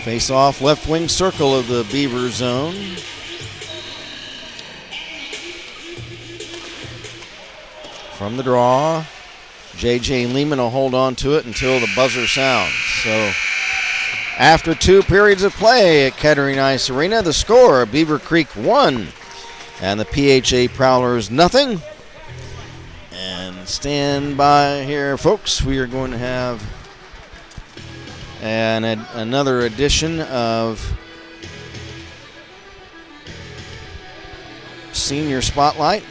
Face off left wing circle of the Beaver zone. From the draw, J.J. Lehman will hold on to it until the buzzer sounds. So after 2 periods of play at Kettering Ice Arena, the score, Beavercreek 1 and the PHA Prowlers 0. And stand by here, folks. We are going to have another edition of Senior Spotlight.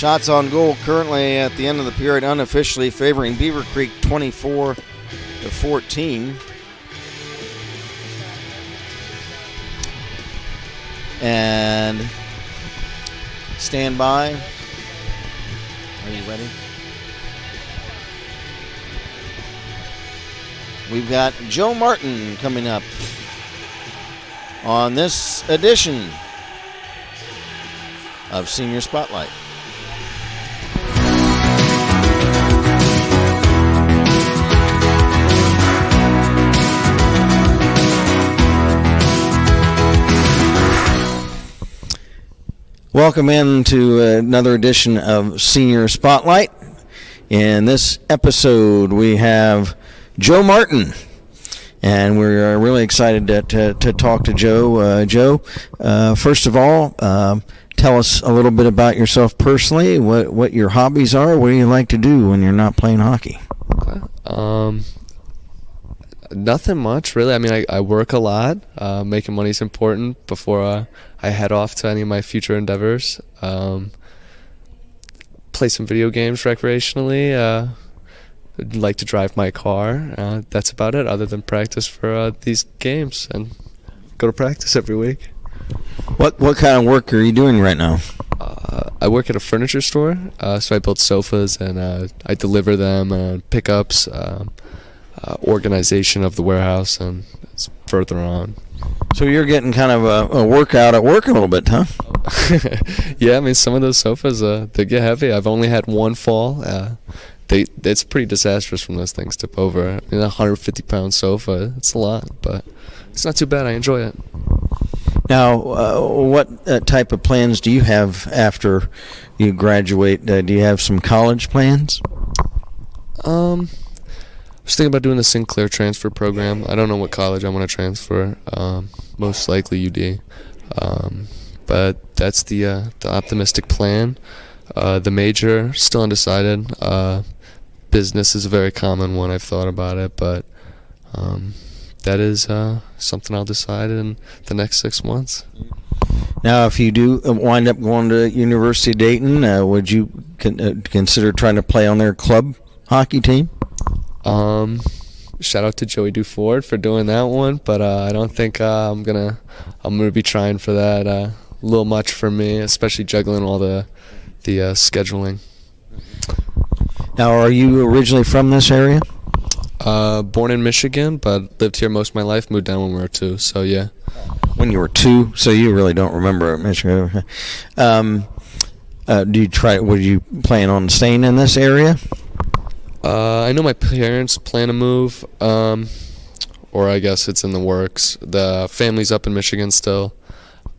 Shots on goal currently at the end of the period unofficially favoring Beavercreek 24-14. And stand by. Are you ready? We've got Joe Martin coming up on this edition of Senior Spotlight. Welcome into another edition of Senior Spotlight. In this episode, we have Joe Martin, and we're really excited to talk to Joe. Joe, first of all, tell us a little bit about yourself personally, what your hobbies are, what do you like to do when you're not playing hockey? Okay. Nothing much, really. I mean, I work a lot. Making money is important before I head off to any of my future endeavors. Play some video games recreationally. Like to drive my car. That's about it, other than practice for these games and go to practice every week. What kind of work are you doing right now? I work at a furniture store, so I build sofas and I deliver them, pickups, organization of the warehouse, and it's further on. So you're getting kind of a workout at work a little bit, huh? Yeah, I mean, some of those sofas, they get heavy. I've only had one fall. It's pretty disastrous from those things tip over. I mean, a 150-pound sofa, it's a lot, but it's not too bad. I enjoy it. Now, what type of plans do you have after you graduate? Do you have some college plans? I was thinking about doing the Sinclair transfer program. I don't know what college I want to transfer. Most likely UD. But that's the optimistic plan. The major, still undecided. Business is a very common one. I've thought about it, but that is something I'll decide in the next 6 months. Now, if you do wind up going to University of Dayton, would you consider trying to play on their club hockey team? Shout out to Joey Duford for doing that one, but I don't think I'm gonna be trying for that. A little much for me, especially juggling all the scheduling. Now, are you originally from this area? Born in Michigan, but lived here most of my life. Moved down when we were 2, so yeah. When you were 2, so you really don't remember Michigan. Would you plan on staying in this area? I know my parents plan to move, or I guess it's in the works. The family's up in Michigan still,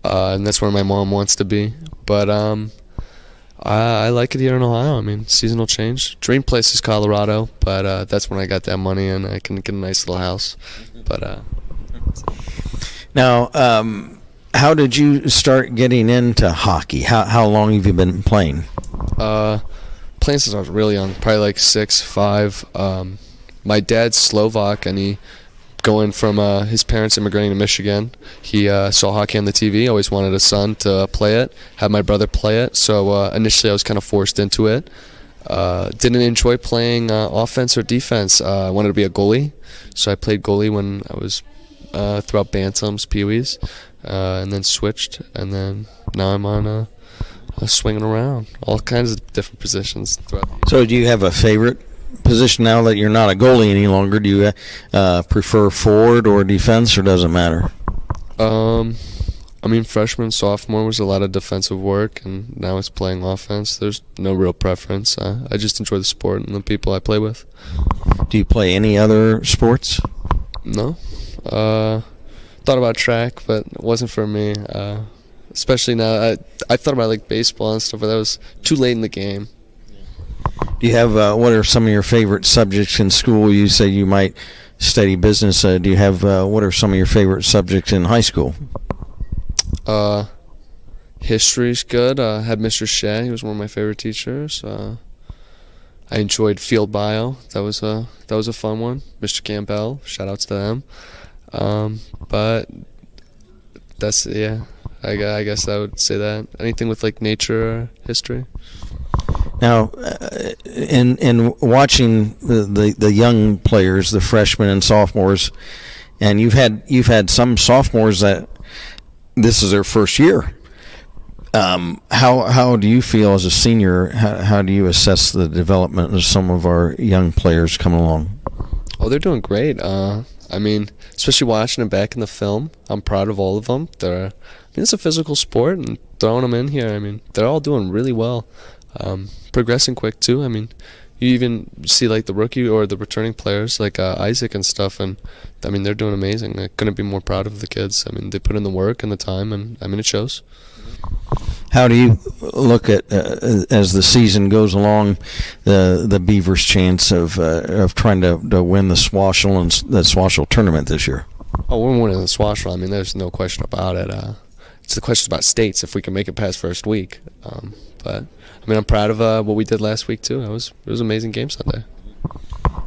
and that's where my mom wants to be. But I like it here in Ohio. I mean, seasonal change. Dream place is Colorado, but that's when I got that money and I can get a nice little house. But now, how did you start getting into hockey? How long have you been playing? Playing since I was really young, probably like 6, 5. My dad's Slovak, and he, going from his parents immigrating to Michigan, he saw hockey on the TV, always wanted a son to play it, had my brother play it, so initially I was kind of forced into it. Didn't enjoy playing offense or defense. I wanted to be a goalie, so I played goalie when I was throughout Bantams, Pee-wees, and then switched, and then now I'm on swinging around, all kinds of different positions throughout the year. So do you have a favorite position now that you're not a goalie any longer? Do you prefer forward or defense, or does it matter? I mean, freshman, sophomore was a lot of defensive work, and now it's playing offense. There's no real preference. I just enjoy the sport and the people I play with. Do you play any other sports? No. Thought about track, but it wasn't for me. Especially now, I thought about like baseball and stuff, but that was too late in the game. Do you have what are some of your favorite subjects in school? You say you might study business. Do you have what are some of your favorite subjects in high school? History's good. Had Mr. Shea. He was one of my favorite teachers. I enjoyed field bio. That was a fun one. Mr. Campbell. Shout outs to them. But that's I guess I would say that. Anything with like nature or history. Now, in watching the young players, the freshmen and sophomores, and you've had some sophomores that this is their first year. How do you feel as a senior? How do you assess the development of some of our young players coming along? Oh, they're doing great. I mean, especially watching them back in the film, I'm proud of all of them. It's a physical sport, and throwing them in here, I mean, they're all doing really well. Progressing quick too. I mean, you even see like the rookie or the returning players like Isaac and stuff, and I mean they're doing amazing. I couldn't be more proud of the kids. I mean, they put in the work and the time, and I mean it shows. How do you look at as the season goes along, the Beavers' chance of trying to win the Swashel tournament this year? Oh, we're winning the Swashel. I mean, there's no question about it. It's the question about states if we can make it past first week. But I mean, I'm proud of what we did last week too. It was an amazing game Sunday.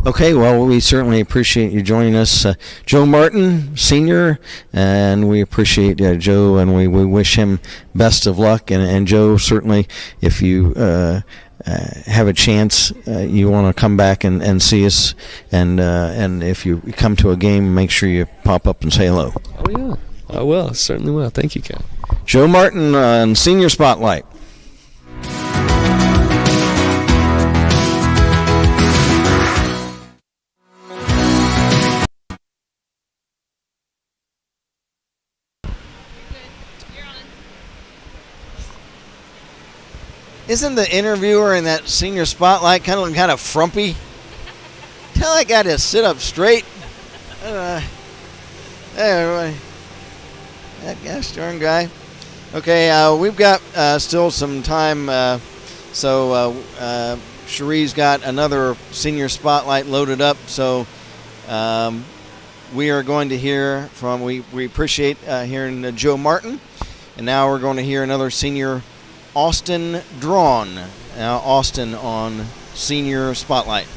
Okay, well, we certainly appreciate you joining us, Joe Martin, senior, and we appreciate Joe, and we wish him best of luck. And Joe, certainly, if you have a chance, you want to come back and see us, and if you come to a game, make sure you pop up and say hello. Oh yeah, I will. Certainly will. Thank you, Ken. Joe Martin on Senior Spotlight. Isn't the interviewer in that Senior Spotlight kind of frumpy? Tell that guy to sit up straight. Hey, everybody. That gosh darn guy. Okay, we've got still some time. So Cherie's got another Senior Spotlight loaded up. So we are going to hear from, we appreciate hearing Joe Martin. And now we're going to hear another senior, Austin Drawn. Now Austin on Senior Spotlight.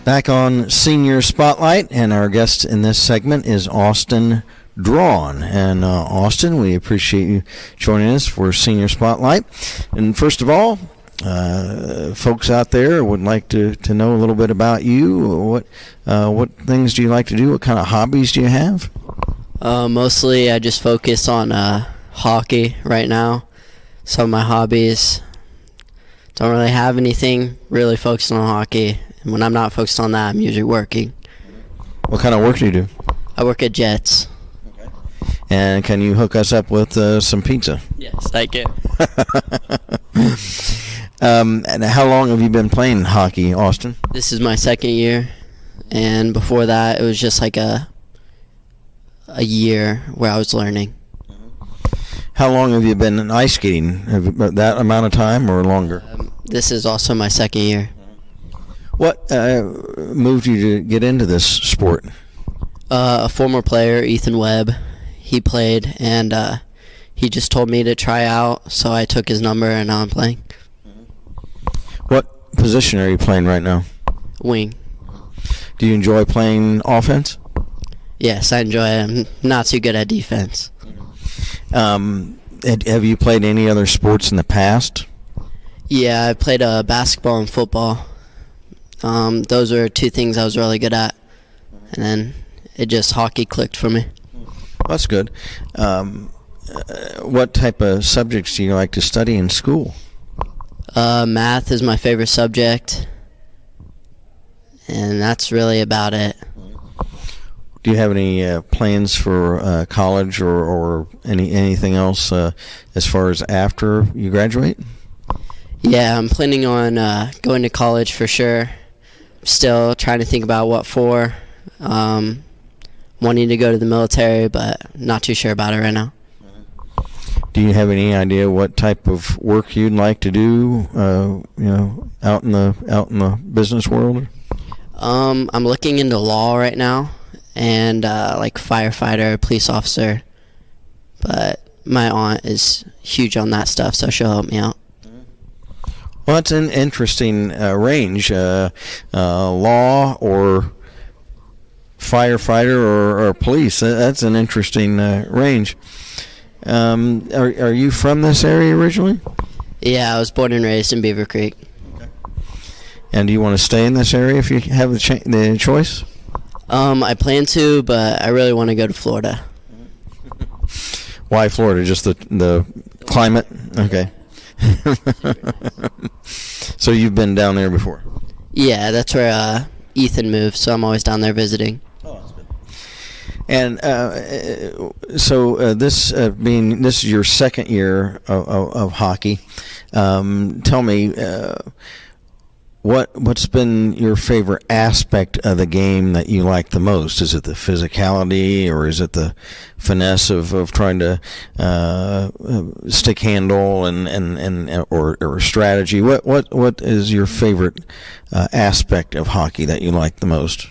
Back on Senior Spotlight, and our guest in this segment is Austin Drawn. And Austin, we appreciate you joining us for Senior Spotlight. And first of all, folks out there would like to know a little bit about you. What things do you like to do? What kind of hobbies do you have? Mostly I just focus on hockey right now. Some of my hobbies, don't really have anything really focused on hockey. And when I'm not focused on that, I'm usually working. What kind of work do you do? I work at Jets. Okay. And can you hook us up with some pizza? Yes, I can. And how long have you been playing hockey, Austin? This is my second year, and before that, it was just like a year where I was learning. How long have you been ice skating? That amount of time or longer? This is also my second year. What moved you to get into this sport? A former player, Ethan Webb, he played, and he just told me to try out, so I took his number, and now I'm playing. What position are you playing right now? Wing. Do you enjoy playing offense? Yes, I enjoy it. I'm not too good at defense. Have you played any other sports in the past? Yeah, I played basketball and football. Those were two things I was really good at. And then hockey clicked for me. That's good. What type of subjects do you like to study in school? Math is my favorite subject. And that's really about it. Do you have any plans for college or anything else as far as after you graduate? Yeah, I'm planning on going to college for sure. Still trying to think about what for. Wanting to go to the military, but not too sure about it right now. Do you have any idea what type of work you'd like to do? Out in the business world. I'm looking into law right now, and like firefighter, police officer. But my aunt is huge on that stuff, so she'll help me out. Well, that's an interesting range. Law or firefighter or police. That's an interesting range. Are you from this area originally? Yeah, I was born and raised in Beavercreek. And do you want to stay in this area if you have the choice? I plan to, but I really want to go to Florida. Why Florida? Just the climate? Okay. So you've been down there before? Yeah, that's where Ethan moved, so I'm always down there visiting. Oh, that's good. And so this is your second year of hockey. Tell me, what's been your favorite aspect of the game that you like the most? Is it the physicality, or is it the finesse of trying to stick handle or strategy? What is your favorite aspect of hockey that you like the most?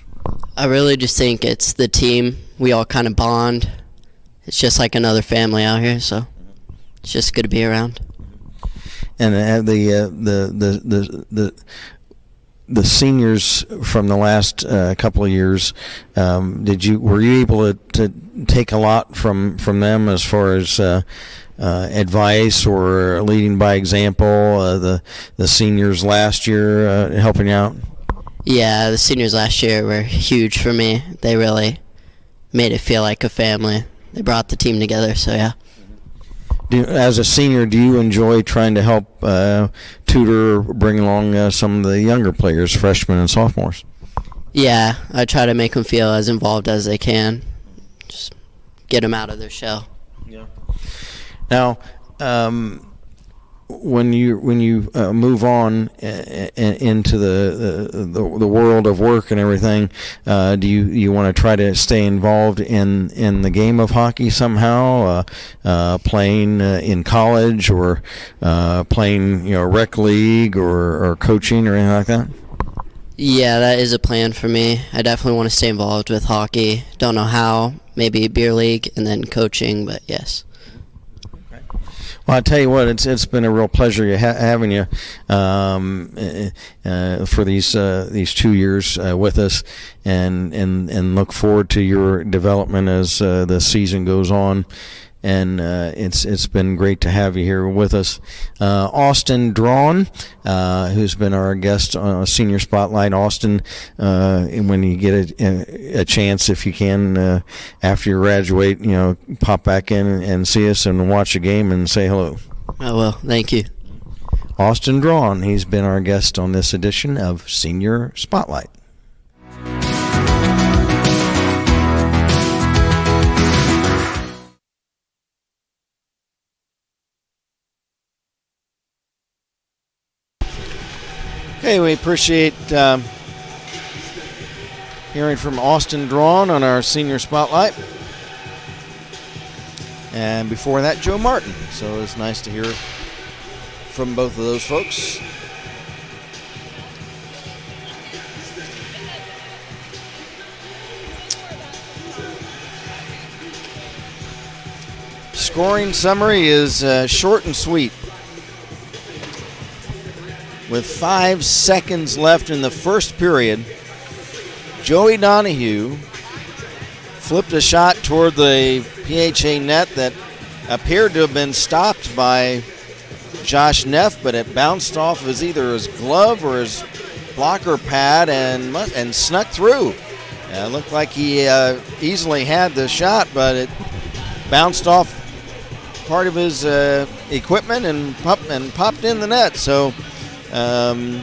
I really just think it's the team. We all kind of bond. It's just like another family out here, so it's just good to be around. And the seniors from the last couple of years, were you able to take a lot from them as far as advice or leading by example? The seniors last year helping you out. Yeah, the seniors last year were huge for me. They really made it feel like a family. They brought the team together, so yeah. As a senior, do you enjoy trying to help tutor or bring along some of the younger players, freshmen and sophomores? Yeah, I try to make them feel as involved as they can. Just get them out of their shell. Yeah. Now, when you move on into the world of work and everything, do you want to try to stay involved in the game of hockey somehow, playing in college or playing rec league or coaching or anything like that? Yeah, that is a plan for me. I definitely want to stay involved with hockey. Don't know how. Maybe beer league and then coaching, but yes. Well, I tell you what, it's been a real pleasure having you for these 2 years with us, and look forward to your development as the season goes on. And it's been great to have you here with us. Austin Drawn, who's been our guest on Senior Spotlight. Austin, when you get a chance, if you can, after you graduate, pop back in and see us and watch a game and say hello. I will. Thank you. Austin Drawn, he's been our guest on this edition of Senior Spotlight. Okay, we appreciate hearing from Austin Drawn on our Senior Spotlight. And before that, Joe Martin. So it's nice to hear from both of those folks. Scoring summary is short and sweet. With 5 seconds left in the first period, Joey Donahue flipped a shot toward the PHA net that appeared to have been stopped by Josh Neff, but it bounced off of either his glove or his blocker pad and snuck through. It looked like he easily had the shot, but it bounced off part of his equipment and popped in the net. So. And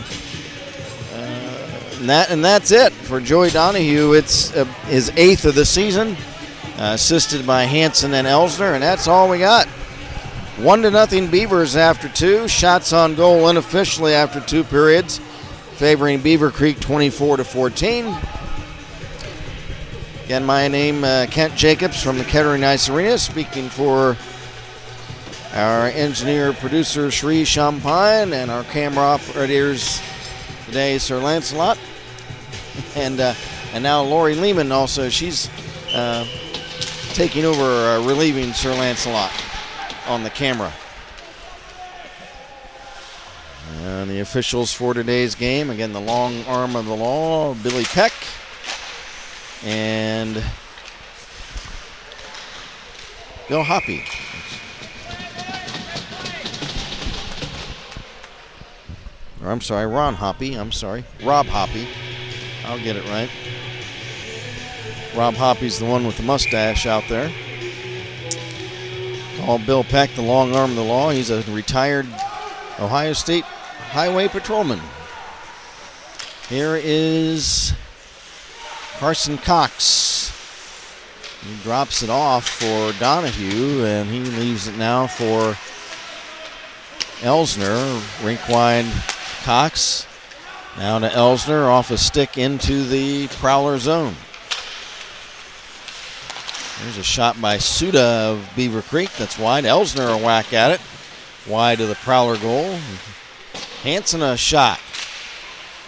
that's it for Joey Donahue. It's his 8th of the season, assisted by Hansen and Elsner, and that's all we got. 1-0 Beavers after 2. Shots on goal unofficially after 2 periods, favoring Beavercreek 24-14. Again, my name Kent Jacobs from the Kettering Ice Arena, speaking for our engineer, producer, Sri Champagne, and our camera operators today, Sir Lancelot. And now Lori Lehman also. She's taking over, relieving Sir Lancelot on the camera. And And the officials for today's game, again, the long arm of the law, Billy Peck. And Bill Hoppy. Or I'm sorry, Ron Hoppy. I'm sorry, Rob Hoppy. I'll get it right. Rob Hoppy's the one with the mustache out there. Call Bill Peck the long arm of the law. He's a retired Ohio State highway patrolman. Here is Carson Cox. He drops it off for Donahue, and he leaves it now for Elsner. Rink wide Cox. Now to Elsner, off a stick into the Prowler zone. There's a shot by Suda of Beavercreek. That's wide. Elsner a whack at it. Wide of the Prowler goal. Hanson a shot.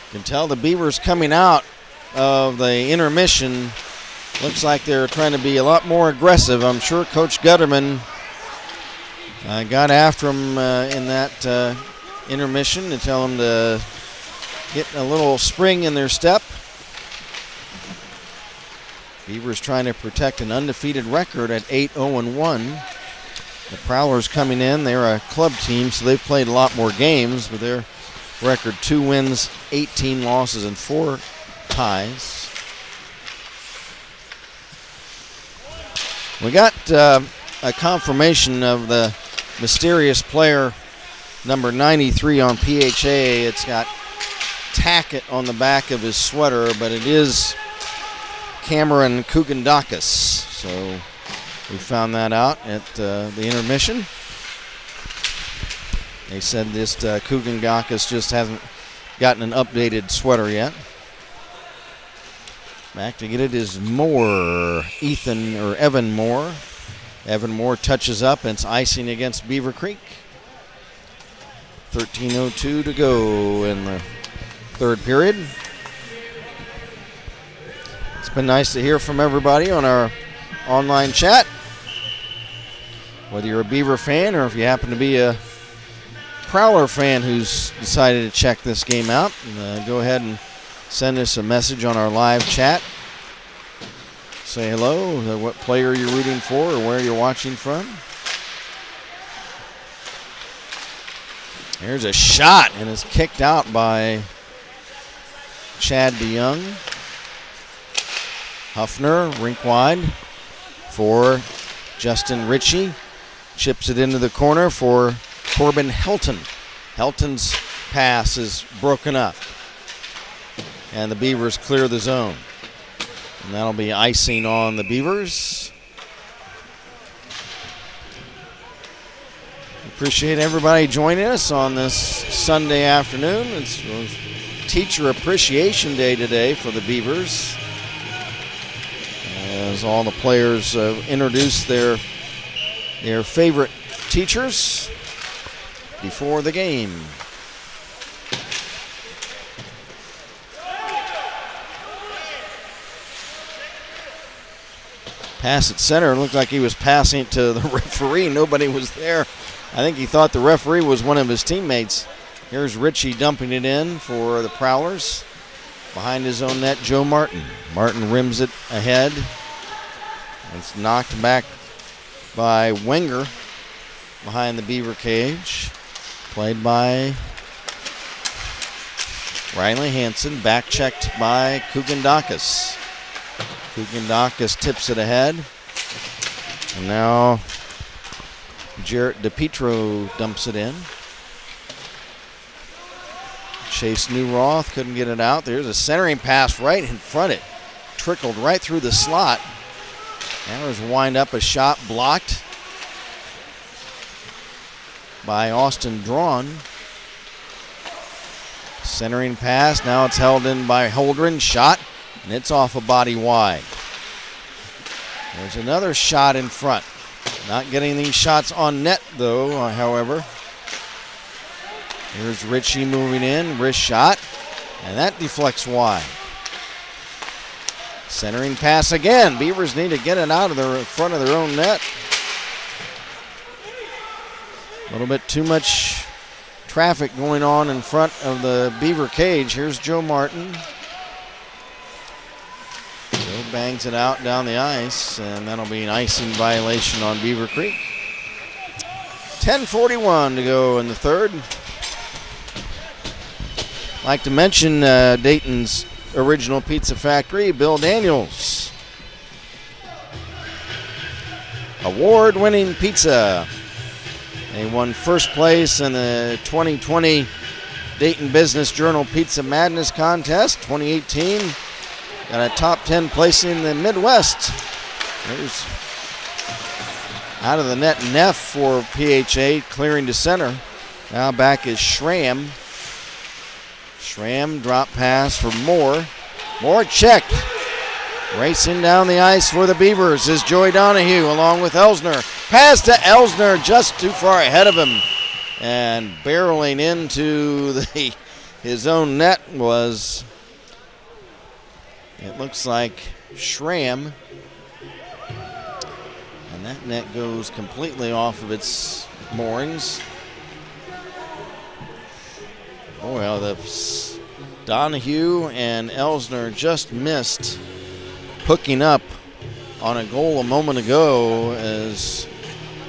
You can tell the Beavers coming out of the intermission. Looks like they're trying to be a lot more aggressive. I'm sure Coach Gutterman got after him in that intermission to tell them to get a little spring in their step. Beavers trying to protect an undefeated record at 8-0-1. The Prowlers coming in, they're a club team, so they've played a lot more games, but their record 2 wins, 18 losses, and 4 ties. We got a confirmation of the mysterious player number 93 on PHA. It's got Tackett on the back of his sweater, but it is Cameron Kugandakis. So we found that out at the intermission. They said this Kugandakis just hasn't gotten an updated sweater yet. Back to get it is Moore, Evan Moore. Evan Moore touches up, and it's icing against Beavercreek. 13:02 to go in the third period. It's been nice to hear from everybody on our online chat. Whether you're a Beaver fan or if you happen to be a Prowler fan who's decided to check this game out, go ahead and send us a message on our live chat. Say hello, what player you're rooting for or where you're watching from. There's a shot, and it's kicked out by Chad DeYoung. Huffner, rink wide for Justin Ritchie. Chips it into the corner for Corbin Helton. Helton's pass is broken up, and the Beavers clear the zone. And that'll be icing on the Beavers. Appreciate everybody joining us on this Sunday afternoon. It's Teacher Appreciation Day today for the Beavers, as all the players introduce their favorite teachers before the game. Pass at center. It looked like he was passing it to the referee. Nobody was there. I think he thought the referee was one of his teammates. Here's Ritchie dumping it in for the Prowlers. Behind his own net, Joe Martin. Martin rims it ahead. It's knocked back by Wenger behind the Beaver cage. Played by Riley Hanson. Back checked by Kugandakis. Kugandakis tips it ahead. And now Jarrett DePietro dumps it in. Chase Newroth couldn't get it out. There's a centering pass right in front. It trickled right through the slot. Now there's wind up a shot blocked by Austin Drawn. Centering pass. Now it's held in by Holdren. Shot. And it's off a body wide. There's another shot in front. Not getting these shots on net, though, however. Here's Ritchie moving in. Wrist shot. And that deflects wide. Centering pass again. Beavers need to get it out of the front of their own net. A little bit too much traffic going on in front of the Beaver cage. Here's Joe Martin. Joe bangs it out down the ice, and that'll be an icing violation on Beavercreek. 10:41 to go in the third. Like to mention Dayton's original pizza factory, Bill Daniels. Award-winning pizza. They won first place in the 2020 Dayton Business Journal Pizza Madness Contest. 2018 got a top 10 place in the Midwest. There's out of the net Neff for PHA, clearing to center. Now back is Schramm. Schramm drop pass for Moore. Moore checked. Racing down the ice for the Beavers is Joey Donahue along with Elsner. Pass to Elsner, just too far ahead of him. And barreling into his own net was, it looks like, Schramm. And that net goes completely off of its moorings. Oh, well, the Donahue and Elsner just missed hooking up on a goal a moment ago as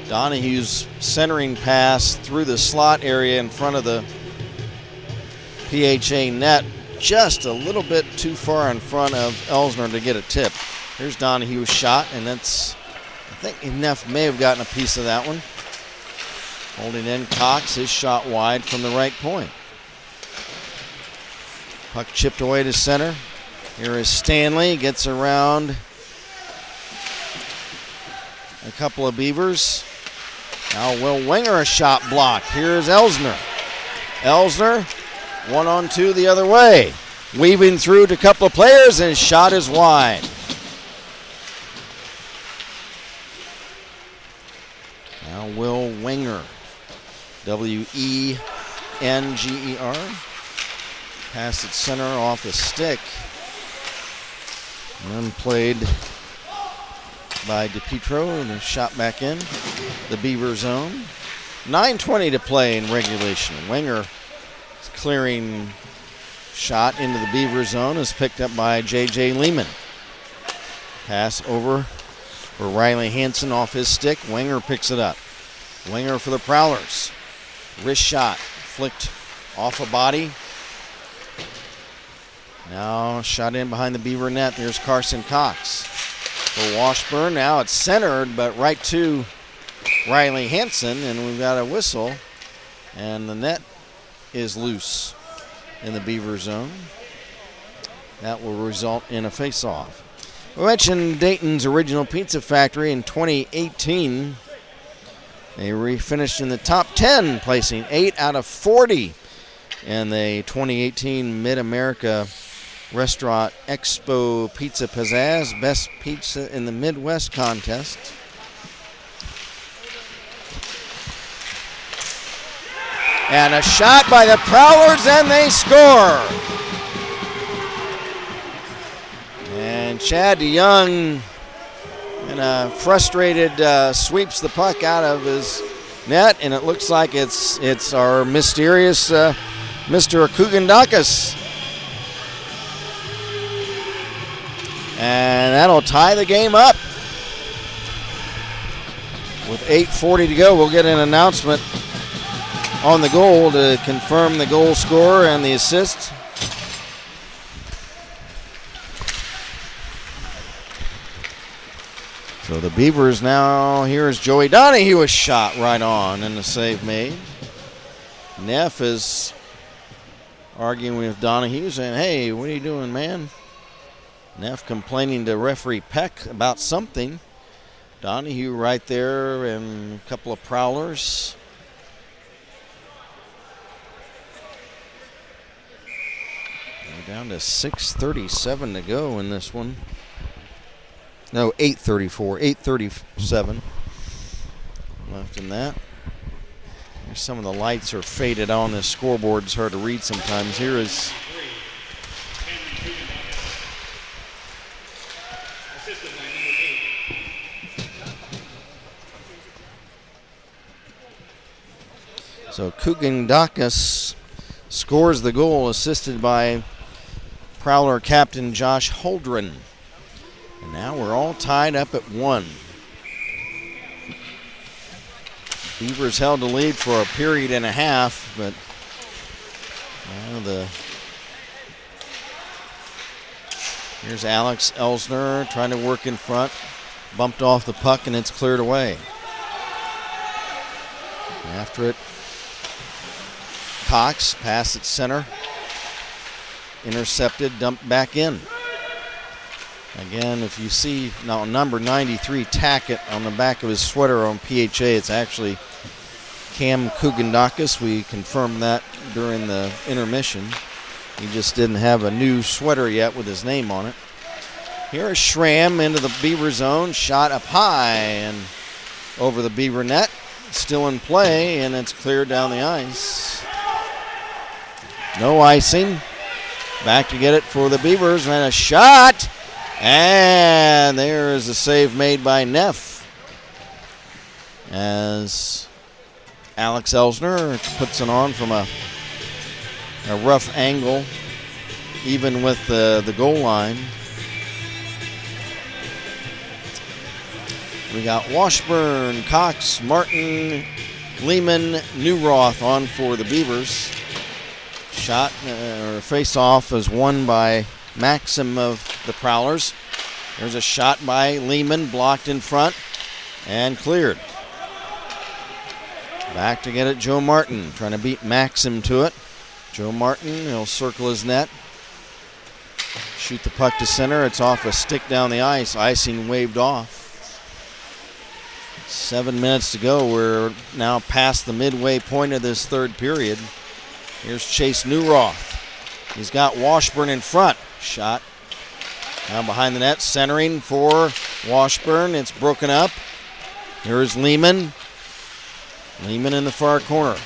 Donahue's centering pass through the slot area in front of the PHA net, just a little bit too far in front of Elsner to get a tip. Here's Donahue's shot, and that's, I think Neff may have gotten a piece of that one. Holding in Cox, his shot wide from the right point. Puck chipped away to center. Here is Stanley, gets around a couple of Beavers. Now Will Winger, a shot blocked. Here's Elsner. Elsner, 1-on-2 the other way. Weaving through to a couple of players, and shot is wide. Now Will Winger, W-E-N-G-E-R. Pass at center off the stick. And then played by DePietro, and a shot back in the Beaver zone. 9:20 to play in regulation. Winger clearing shot into the Beaver zone is picked up by J.J. Lehman. Pass over for Riley Hansen off his stick. Winger picks it up. Winger for the Prowlers. Wrist shot flicked off a body. Now shot in behind the Beaver net. There's Carson Cox for Washburn. Now it's centered, but right to Riley Hansen, and we've got a whistle, and the net is loose in the Beaver zone. That will result in a face-off. We mentioned Dayton's original pizza factory in 2018. They finished in the top 10, placing 8 out of 40 in the 2018 Mid-America Restaurant Expo Pizza Pizzazz Best Pizza in the Midwest contest. And a shot by the Prowlers, and they score. And Chad DeYoung, in a frustrated, sweeps the puck out of his net, and it looks like it's our mysterious Mr. Kugandakis. And that'll tie the game up. With 8:40 to go, we'll get an announcement on the goal to confirm the goal scorer and the assist. So the Beavers now, here's Joey Donahue, a shot right on and the save made. Neff is arguing with Donahue, saying, hey, what are you doing, man? Neff complaining to referee Peck about something. Donahue right there and a couple of Prowlers. We're down to 6:37 to go in this one. No, 8:34, 8:37 left in that. Some of the lights are faded on this scoreboard. It's hard to read sometimes. Here is So Kugandakis scores the goal, assisted by Prowler captain Josh Holdren. And now we're all tied up at 1. Beavers held the lead for a period and a half, but now here's Alex Elsner trying to work in front. Bumped off the puck and it's cleared away. After it, Cox, pass at center. Intercepted, dumped back in. Again, if you see now number 93 Tackett on the back of his sweater on PHA, it's actually Cam Kugandakis. We confirmed that during the intermission. He just didn't have a new sweater yet with his name on it. Here is Schramm into the Beaver zone. Shot up high and over the Beaver net. Still in play, and it's cleared down the ice. No icing. Back to get it for the Beavers, and a shot. And there is a save made by Neff as Alex Elsner puts it on from a rough angle, even with the goal line. We got Washburn, Cox, Martin, Lehman, Newroth on for the Beavers. Shot or face-off is won by Maxim of the Prowlers. There's a shot by Lehman, blocked in front and cleared. Back to get it, Joe Martin, trying to beat Maxim to it. Joe Martin, he'll circle his net. Shoot the puck to center. It's off a stick down the ice. Icing waved off. 7 minutes to go. We're now past the midway point of this third period. Here's Chase Newroth. He's got Washburn in front. Shot now behind the net, centering for Washburn. It's broken up. Here's Lehman. Lehman in the far corner.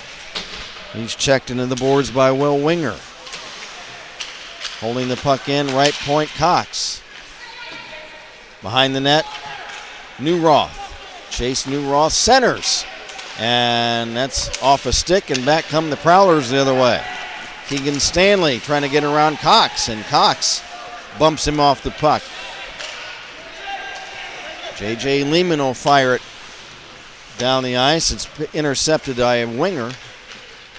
He's checked into the boards by Will Winger. Holding the puck in, right point, Cox. Behind the net, Newroth. Chase Newroth centers. And that's off a stick, and back come the Prowlers the other way. Keegan Stanley trying to get around Cox, and Cox bumps him off the puck. J.J. Lehman will fire it down the ice. It's intercepted by Winger.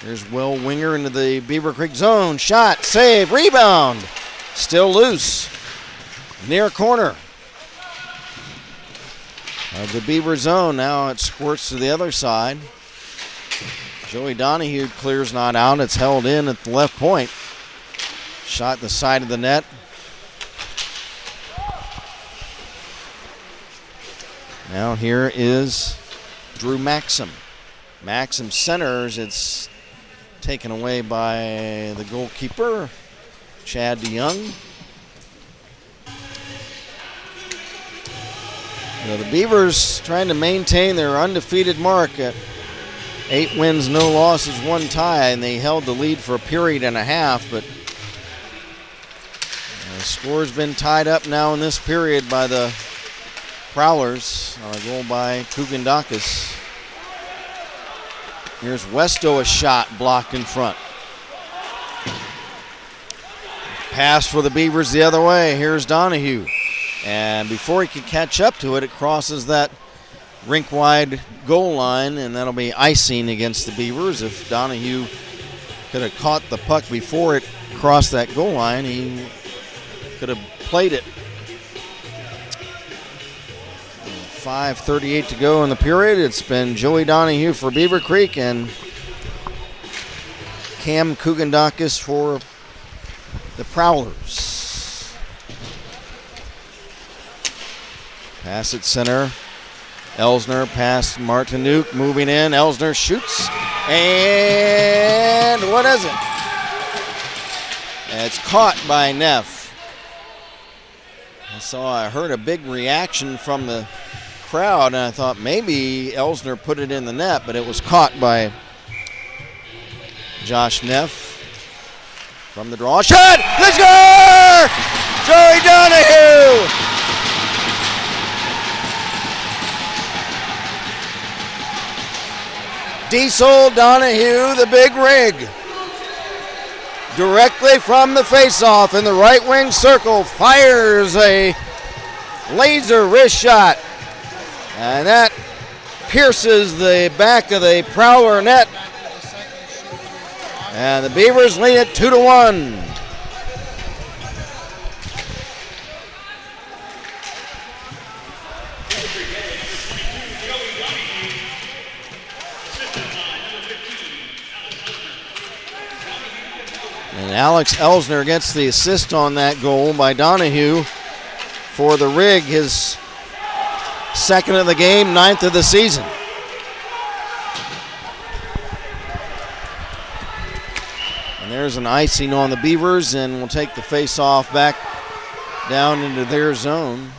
There's Will Winger into the Beavercreek zone. Shot, save, rebound. Still loose. Near corner of the Beaver zone. Now it squirts to the other side. Joey Donahue clears not out. It's held in at the left point. Shot the side of the net. Now here is Drew Maxim. Maxim centers. It's taken away by the goalkeeper, Chad DeYoung. The Beavers trying to maintain their undefeated mark at 8 wins, no losses, 1 tie, and they held the lead for a period and a half, but the score's been tied up now in this period by the Prowlers on a goal by Kugandakis. Here's Westo, a shot blocked in front. Pass for the Beavers the other way. Here's Donahue. And before he can catch up to it, it crosses that rink-wide goal line, and that'll be icing against the Beavers. If Donahue could have caught the puck before it crossed that goal line, he could have played it. 5:38 to go in the period. It's been Joey Donahue for Beavercreek and Cam Kugandakis for the Prowlers. Pass at center. Elsner past Martinuk, moving in. Elsner shoots. And what is it? It's caught by Neff. I heard a big reaction from the crowd, and I thought maybe Elsner put it in the net, but it was caught by Josh Neff. From the draw. Shot! The score! Joey Donahue! Diesel Donahue, the big rig. Directly from the faceoff in the right wing circle, fires a laser wrist shot. And that pierces the back of the Prowler net. And the Beavers lead it 2-1. And Alex Elsner gets the assist on that goal by Donahue for the rig, his second of the game, 9th of the season. And there's an icing on the Beavers, and we'll take the face-off back down into their zone.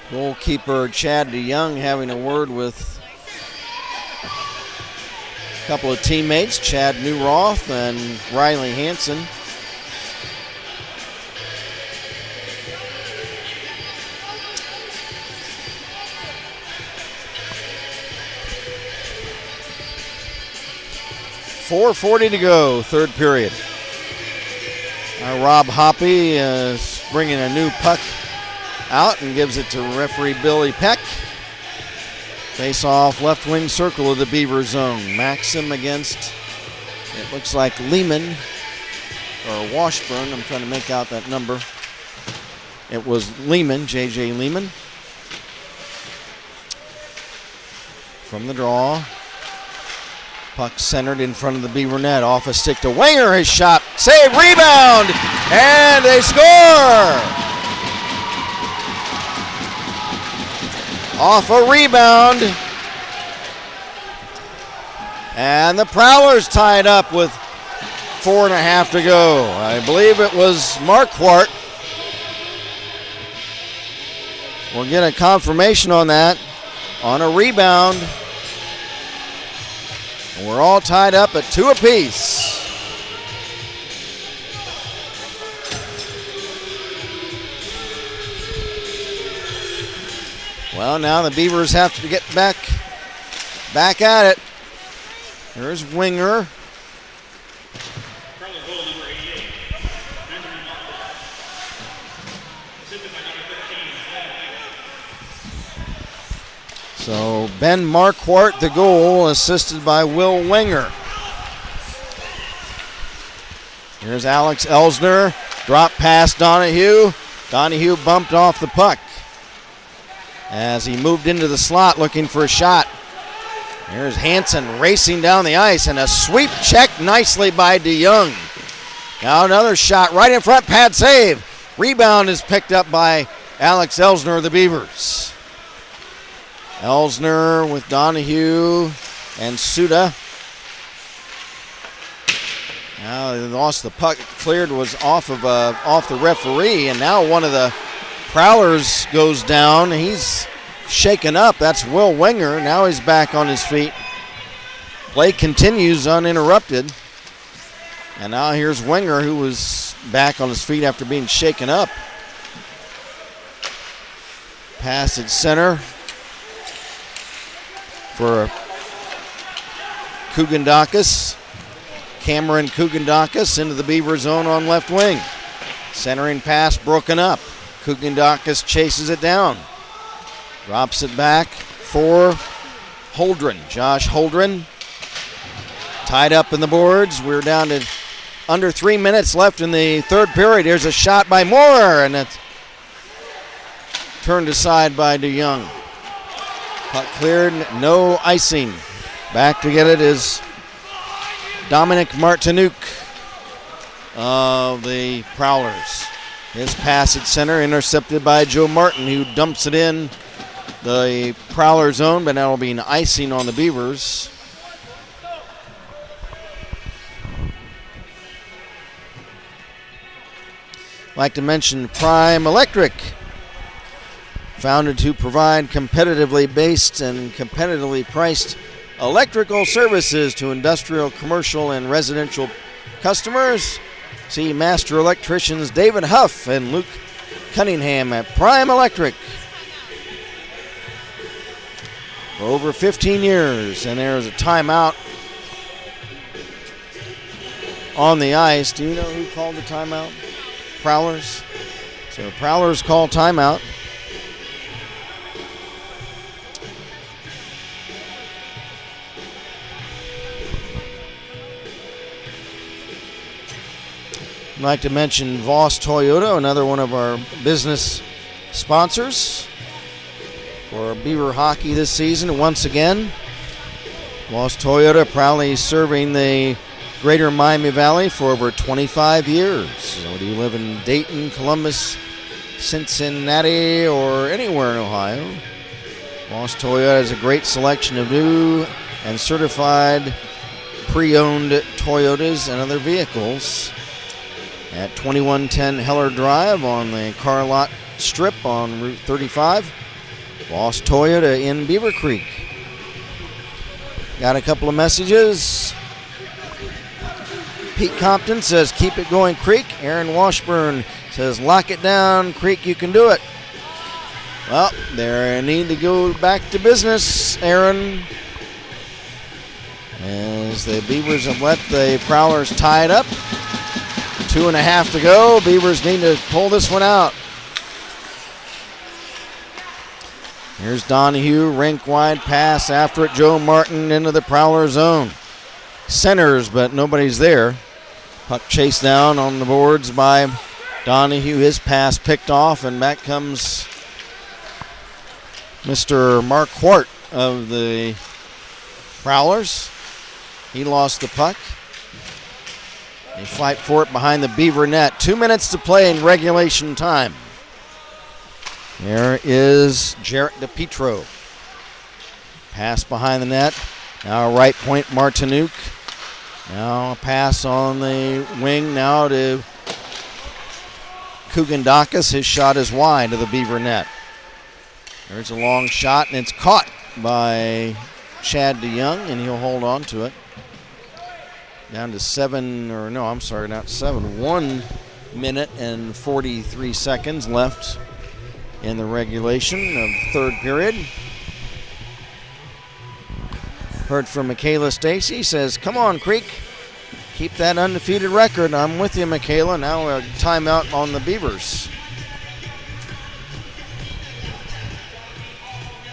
Goalkeeper Chad DeYoung having a word with a couple of teammates, Chad Newroth and Riley Hansen. .440 to go, third period. Rob Hoppy is bringing a new puck out and gives it to referee Billy Peck. Face off left wing circle of the Beaver zone. Maxim against, it looks like Lehman or Washburn. I'm trying to make out that number. It was Lehman, J.J. Lehman. From the draw. Puck centered in front of the Beaver net. Off a stick to Wenger. His shot. Save. Rebound. And they score. Off a rebound. And the Prowlers tied up with 4.5 to go. I believe it was Marquardt. We'll get a confirmation on that. On a rebound. We're all tied up at 2 apiece. Well, now the Beavers have to get back at it. There's Winger. So Ben Marquardt, the goal, assisted by Will Wenger. Here's Alex Elsner. Drop pass Donahue. Donahue bumped off the puck as he moved into the slot looking for a shot. Here's Hansen racing down the ice, and a sweep check nicely by DeYoung. Now another shot right in front, pad save. Rebound is picked up by Alex Elsner of the Beavers. Elsner with Donahue and Suda. Now they lost the puck. Cleared was off the referee, and now one of the Prowlers goes down. He's shaken up. That's Will Wenger. Now he's back on his feet. Play continues uninterrupted. And now here's Wenger, who was back on his feet after being shaken up. Pass at center for Kugandakis. Cameron Kugandakis into the Beaver zone on left wing. Centering pass broken up. Kugandakis chases it down. Drops it back for Holdren. Josh Holdren tied up in the boards. We're down to under 3 minutes left in the third period. Here's a shot by Moore, and it's turned aside by DeYoung. Puck cleared, no icing. Back to get it is Dominic Martinuk of the Prowlers. His pass at center intercepted by Joe Martin, who dumps it in the Prowler zone, but now will be an icing on the Beavers. I'd like to mention Prime Electric, founded to provide competitively based and competitively priced electrical services to industrial, commercial, and residential customers. See master electricians David Huff and Luke Cunningham at Prime Electric. for over 15 years. And there's a timeout on the ice. Do you know who called the timeout? Prowlers. So Prowlers call timeout. I'd like to mention Voss Toyota, another one of our business sponsors for Beaver hockey this season. Once again, Voss Toyota proudly serving the greater Miami Valley for over 25 years. So whether you live in Dayton, Columbus, Cincinnati, or anywhere in Ohio, Voss Toyota has a great selection of new and certified pre-owned Toyotas and other vehicles at 2110 Heller Drive on the car lot strip on Route 35. Voss Toyota in Beavercreek. Got a couple of messages. Pete Compton says, keep it going, Creek. Aaron Washburn says, lock it down, Creek, you can do it. Well, they need to go back to business, Aaron, as the Beavers have let the Prowlers tie it up. 2.5 to go. Beavers need to pull this one out. Here's Donahue, rink wide pass after it. Joe Martin into the Prowler zone. Centers, but nobody's there. Puck chased down on the boards by Donahue. His pass picked off, and back comes Mr. Mark Quart of the Prowlers. He lost the puck. They fight for it behind the Beaver net. 2 minutes to play in regulation time. There is Jarrett DePietro. Pass behind the net. Now right point Martinuk. Now a pass on the wing now to Kugandakis. His shot is wide to the Beaver net. There's a long shot, and it's caught by Chad DeYoung, and he'll hold on to it. Down to 1 minute and 43 seconds left in the regulation of third period. Heard from Michaela Stacy, says, come on, Creek. Keep that undefeated record. I'm with you, Michaela. Now a timeout on the Beavers.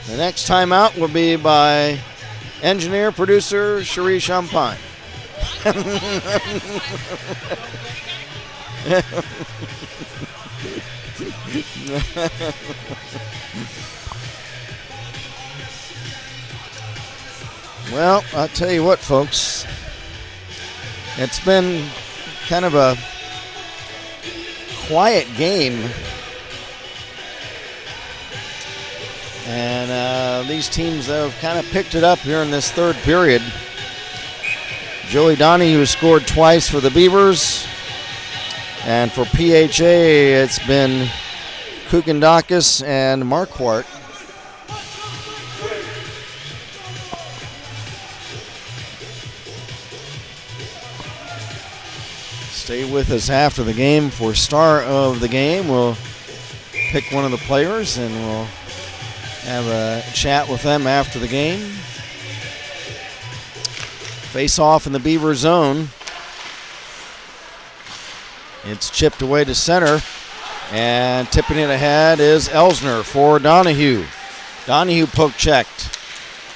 The next timeout will be by engineer, producer, Cherie Champagne. Well, I'll tell you what, folks. It's been kind of a quiet game. And these teams have kind of picked it up here in this third period. Joey Donahue scored twice for the Beavers. And for PHA, it's been Kukandakis and Marquardt. Stay with us after the game for star of the game. We'll pick one of the players and we'll have a chat with them after the game. Face off in the Beaver zone. It's chipped away to center, and tipping it ahead is Elsner for Donahue. Donahue poke checked.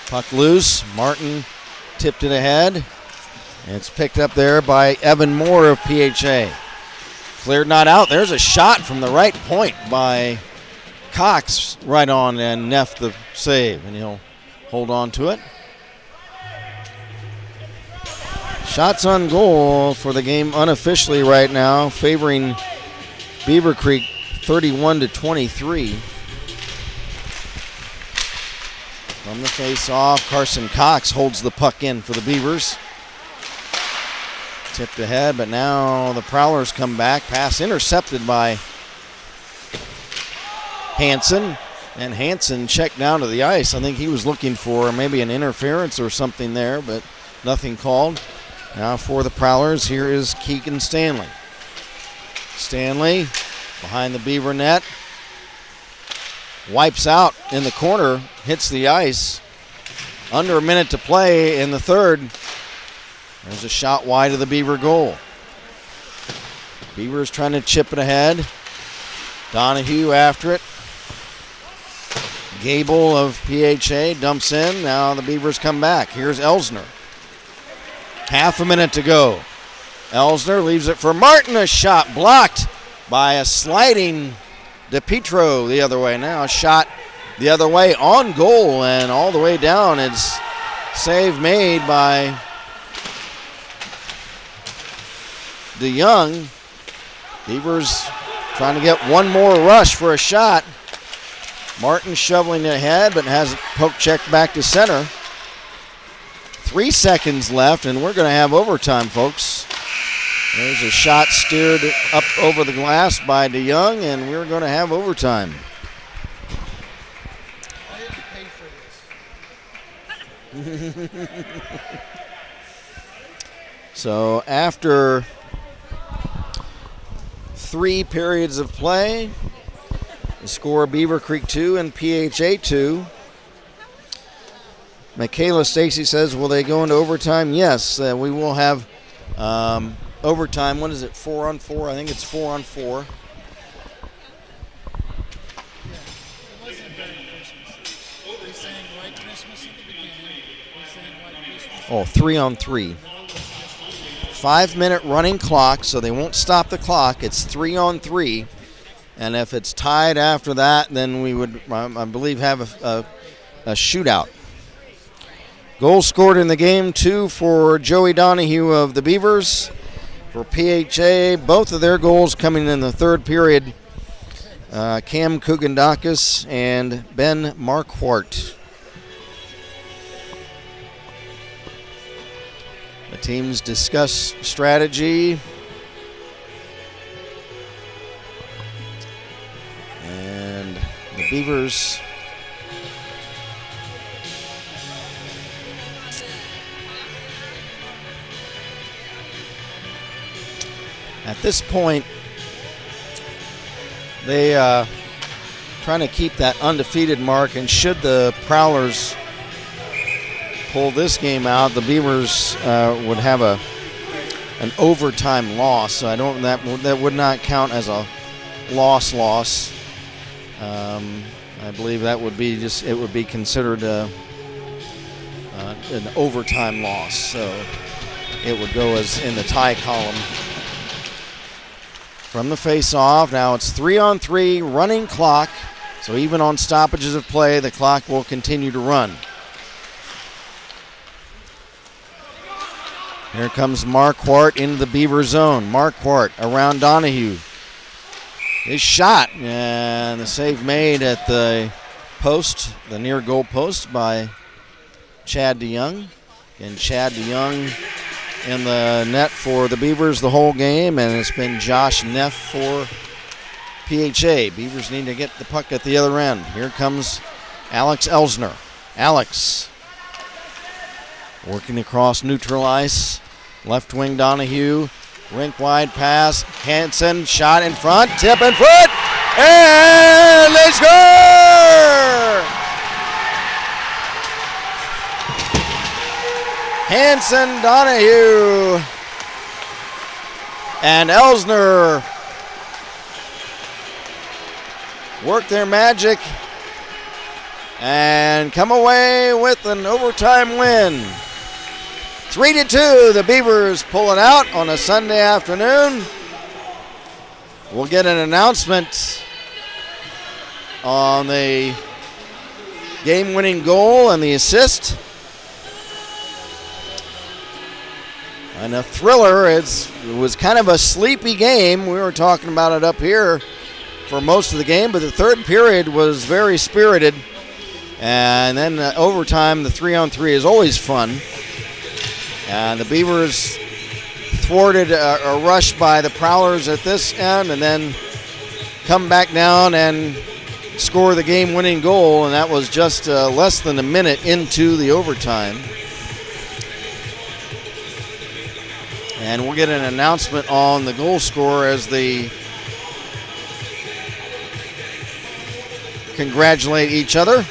Puck loose. Martin tipped it ahead. It's picked up there by Evan Moore of PHA. Cleared not out. There's a shot from the right point by Cox right on, and Neff the save, and he'll hold on to it. Shots on goal for the game unofficially right now, favoring Beavercreek 31-23. From the face-off, Carson Cox holds the puck in for the Beavers. Tipped ahead, but now the Prowlers come back. Pass intercepted by Hansen, and Hansen checked down to the ice. I think he was looking for maybe an interference or something there, but nothing called. Now for the Prowlers, here is Keegan Stanley. Stanley behind the Beaver net. Wipes out in the corner, hits the ice, Under a minute to play in the third. There's a shot wide of the Beaver goal. Beavers trying to chip it ahead. Donahue after it. Gable of PHA dumps in. Now the Beavers come back. Here's Elsner. Half a minute to go. Elsner leaves it for Martin. A shot blocked by a sliding DePietro the other way. Now a shot the other way on goal and all the way down. It's save made by DeYoung. Beavers trying to get one more rush for a shot. Martin shoveling it ahead, but has it poke checked back to center. 3 seconds left, and we're going to have overtime, folks. There's a shot steered up over the glass by DeYoung, and we're going to have overtime. So after 3 periods of play, the score Beavercreek 2 and PHA 2. Michaela Stacy says, will they go into overtime? Yes, we will have overtime. What is it, 4-on-4? I think it's 4-on-4. Oh, 3-on-3. 5-minute running clock, so they won't stop the clock. It's 3-on-3. And if it's tied after that, then we would, I believe, have a shootout. Goals scored in the game, 2 for Joey Donahue of the Beavers. For PHA, both of their goals coming in the third period. Cam Kugandakis and Ben Marquardt. The teams discuss strategy. And the Beavers at this point, they trying to keep that undefeated mark, and should the Prowlers pull this game out, the Beavers would have an overtime loss. So I don't that would not count as a loss. I believe that would be it would be considered an overtime loss. So it would go as in the tie column. From the face-off, now it's 3-on-3, running clock. So even on stoppages of play, the clock will continue to run. Here comes Marquardt into the Beaver zone. Marquardt around Donahue. His shot, and the save made at the post, the near goal post by Chad DeYoung. And Chad DeYoung in the net for the Beavers the whole game, and it's been Josh Neff for PHA. Beavers need to get the puck at the other end. Here comes Alex Elsner. Alex working across neutral ice. Left wing Donahue. Rink wide pass. Hansen shot in front. Tip in front. And they score! Hansen, Donahue, and Elsner work their magic and come away with an overtime win. 3-2, the Beavers pull it out on a Sunday afternoon. We'll get an announcement on the game-winning goal and the assist. And a thriller. It was kind of a sleepy game. We were talking about it up here for most of the game, but the third period was very spirited. And then overtime, the 3-on-3 is always fun. And the Beavers thwarted a rush by the Prowlers at this end, and then come back down and score the game-winning goal, and that was just less than a minute into the overtime. And we'll get an announcement on the goal scorer as they congratulate each other.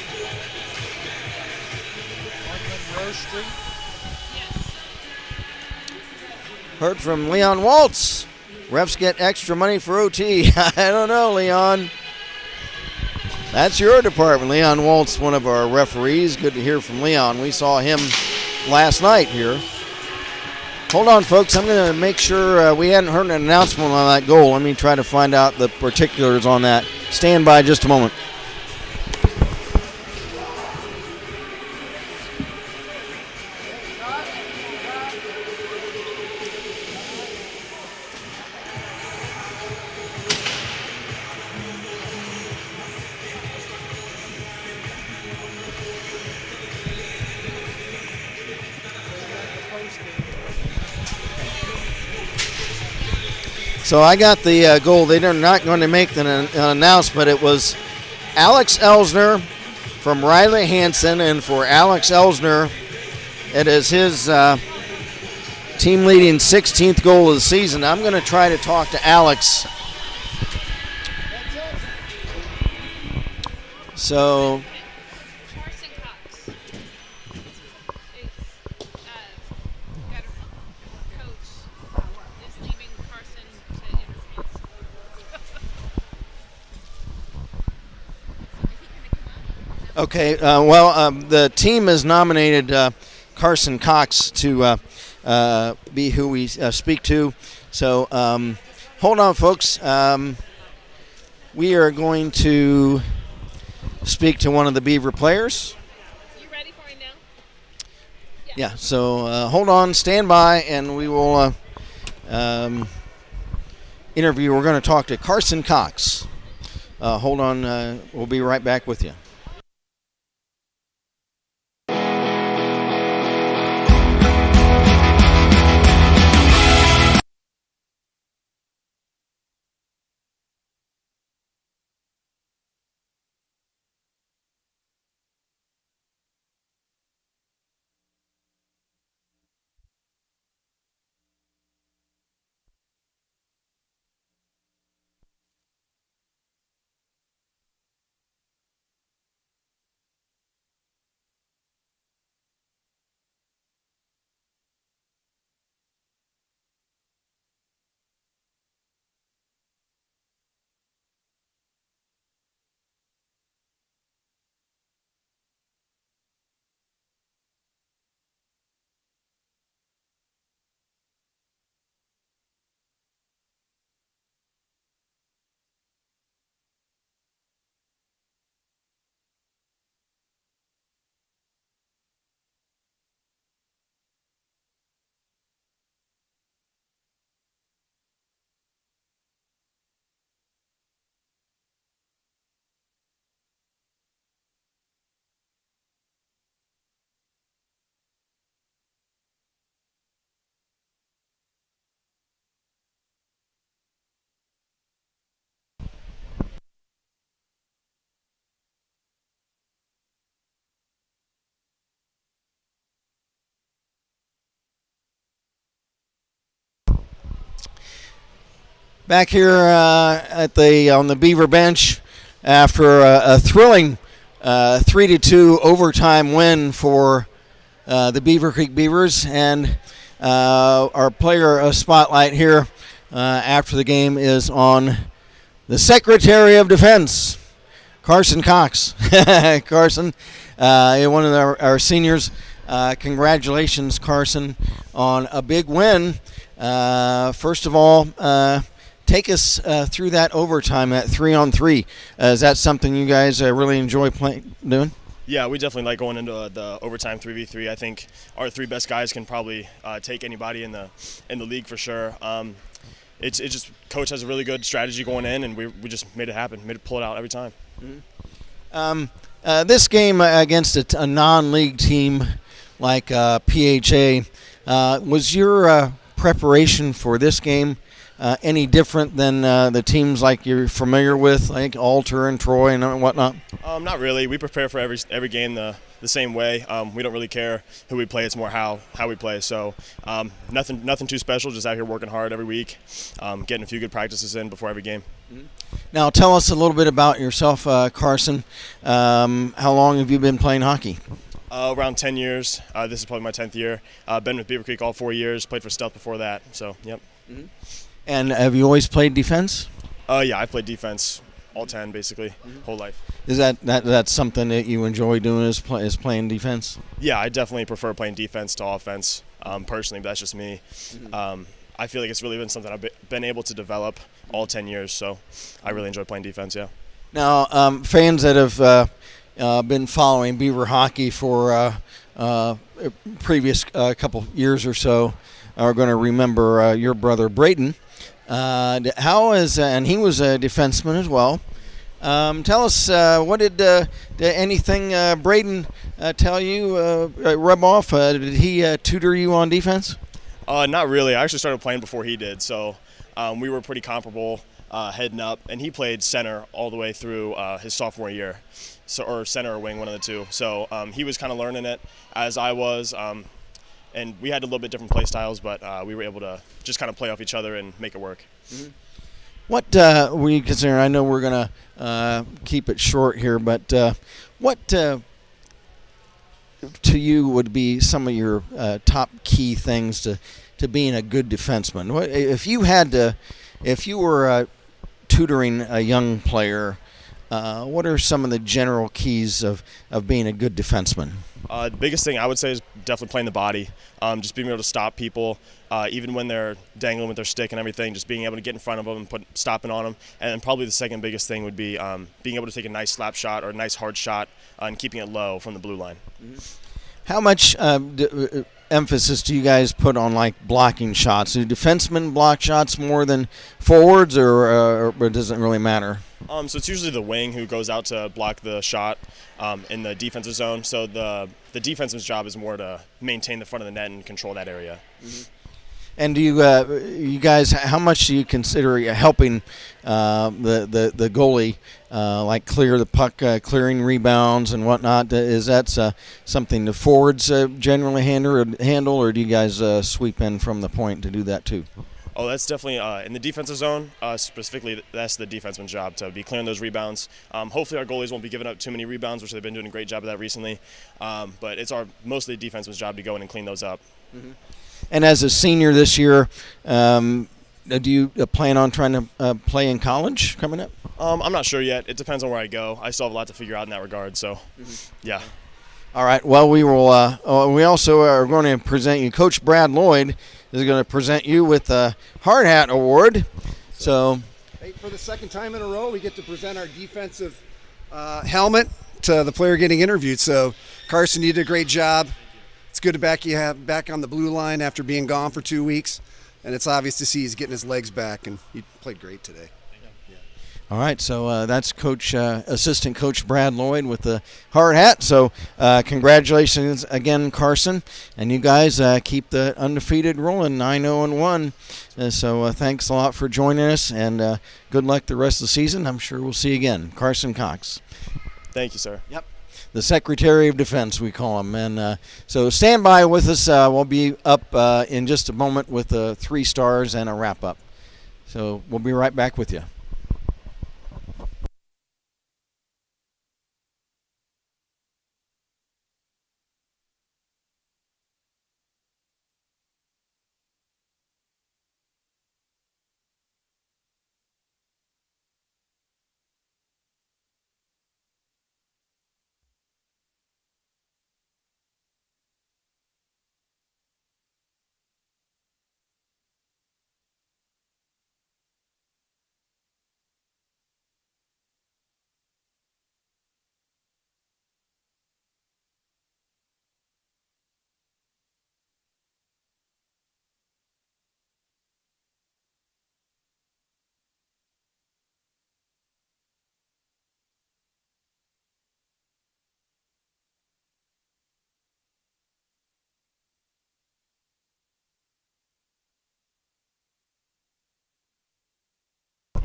Heard from Leon Waltz. Refs get extra money for OT. I don't know, Leon. That's your department. Leon Waltz, one of our referees. Good to hear from Leon. We saw him last night here. Hold on, folks. I'm going to make sure we hadn't heard an announcement on that goal. Let me try to find out the particulars on that. Stand by just a moment. So I got the goal. They're not going to make an announcement. It was Alex Elsner from Riley Hansen, and for Alex Elsner, it is his team-leading 16th goal of the season. I'm going to try to talk to Alex. So Carson Cox is got a coach is leaving Carson to interviews. okay, the team has nominated Carson Cox to be who we speak to. So hold on, folks. We are going to speak to one of the Beaver players. You ready for it now? Yeah, so hold on, stand by, and we will interview. We're going to talk to Carson Cox. Hold on, we'll be right back with you. Back here at on the Beaver bench after a thrilling 3-2 overtime win for the Beavercreek Beavers, and our player spotlight here after the game is on the Secretary of Defense, Carson Cox. Carson, one of our seniors. Congratulations, Carson, on a big win. First of all, take us through that overtime at 3-on-3. Is that something you guys really enjoy doing? Yeah, we definitely like going into the overtime 3v3. I think our three best guys can probably take anybody in the league for sure. It's just coach has a really good strategy going in, and we just made it happen, pull it out every time. Mm-hmm. This game against a non-league team like PHA, was your preparation for this game any different than the teams like you're familiar with, like Alter and Troy and whatnot? Not really. We prepare for every game the same way. We don't really care who we play. It's more how we play. So nothing too special. Just out here working hard every week, getting a few good practices in before every game. Mm-hmm. Now tell us a little bit about yourself, Carson. How long have you been playing hockey? Around 10 years. This is probably my 10th year. Been with Beavercreek all 4 years. Played for Stealth before that. So, yep. And have you always played defense? Yeah, I've played defense all 10 basically, whole life. Is that's something that you enjoy doing is playing defense? Yeah, I definitely prefer playing defense to offense personally, but that's just me. I feel like it's really been something I've been able to develop all 10 years, so I really enjoy playing defense, yeah. Now, fans that have been following Beaver hockey for previous couple years or so are going to remember your brother Braden. How is and he was a defenseman as well. Tell us, what did anything Braden tell you rub off? Did he tutor you on defense? Not really. I actually started playing before he did, so we were pretty comparable heading up. And he played center all the way through his sophomore year, or center or wing, one of the two. So he was kind of learning it as I was. And we had a little bit different play styles, but we were able to just kind of play off each other and make it work. What were you considering? I know we're going to keep it short here, but what to you would be some of your top key things to being a good defenseman? If you were tutoring a young player, what are some of the general keys of being a good defenseman? The biggest thing I would say is definitely playing the body. Just being able to stop people, even when they're dangling with their stick and everything, just being able to get in front of them and stopping on them. And then probably the second biggest thing would be being able to take a nice slap shot or a nice hard shot and keeping it low from the blue line. How much emphasis do you guys put on like blocking shots? Do defensemen block shots more than forwards, or does it really matter? So it's usually the wing who goes out to block the shot in the defensive zone. So the defenseman's job is more to maintain the front of the net and control that area. And do you guys, how much do you consider helping the goalie, like clear the puck, clearing rebounds and whatnot? Is that something the forwards generally handle, or do you guys sweep in from the point to do that too? Oh, that's definitely in the defensive zone. Specifically, that's the defenseman's job to be clearing those rebounds. Hopefully, our goalies won't be giving up too many rebounds, which they've been doing a great job of that recently. But it's mostly the defenseman's job to go in and clean those up. And as a senior this year, do you plan on trying to play in college coming up? I'm not sure yet. It depends on where I go. I still have a lot to figure out in that regard. So, yeah. All right. Well, we will. We also are going to present you. Coach Brad Lloyd is going to present you with the Hard Hat Award. So, hey, for the second time in a row, we get to present our defensive helmet to the player getting interviewed. So, Carson, you did a great job. It's good to you back on the blue line after being gone for 2 weeks, and it's obvious to see he's getting his legs back, and he played great today. All right, so that's Assistant Coach Brad Lloyd with the hard hat. So congratulations again, Carson, and you guys keep the undefeated rolling, 9-0-1. So thanks a lot for joining us, and good luck the rest of the season. I'm sure we'll see you again. Carson Cox. Thank you, sir. Yep. The Secretary of Defense, we call him. And so stand by with us. We'll be up in just a moment with 3 stars and a wrap-up. So we'll be right back with you.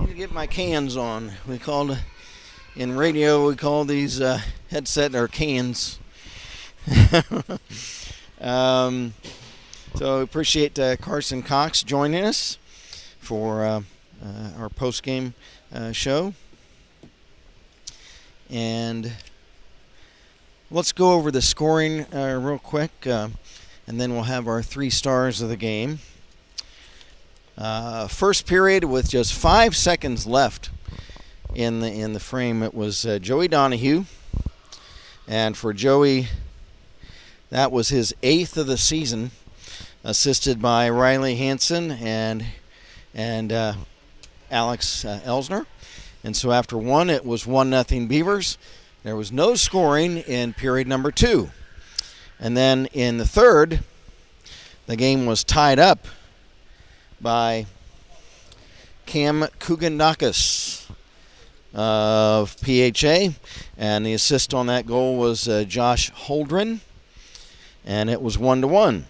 To get my cans on. In radio, we call these headset or cans. So appreciate Carson Cox joining us for our post-game show. And Let's go over the scoring real quick, and then we'll have our 3 stars of the game. First period with just 5 seconds left in the frame. It was Joey Donahue, and for Joey, that was his 8th of the season, assisted by Riley Hansen and Alex Elsner. And so after 1, it was 1-0 Beavers. There was no scoring in period number 2. And then in the third, the game was tied up by Cam Kouganakis of PHA. And the assist on that goal was Josh Holdren. And it was 1-1.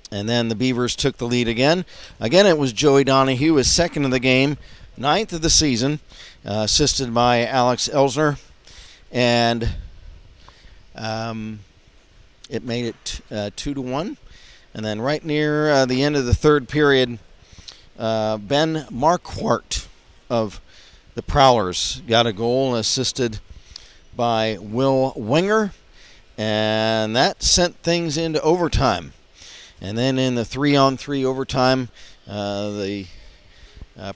And then the Beavers took the lead again. Again, it was Joey Donahue, his 2nd of the game, 9th of the season, assisted by Alex Elsner. And it made it 2-1. And then right near the end of the third period, Ben Marquardt of the Prowlers got a goal, assisted by Will Winger. And that sent things into overtime. And then in the 3-on-3 overtime, the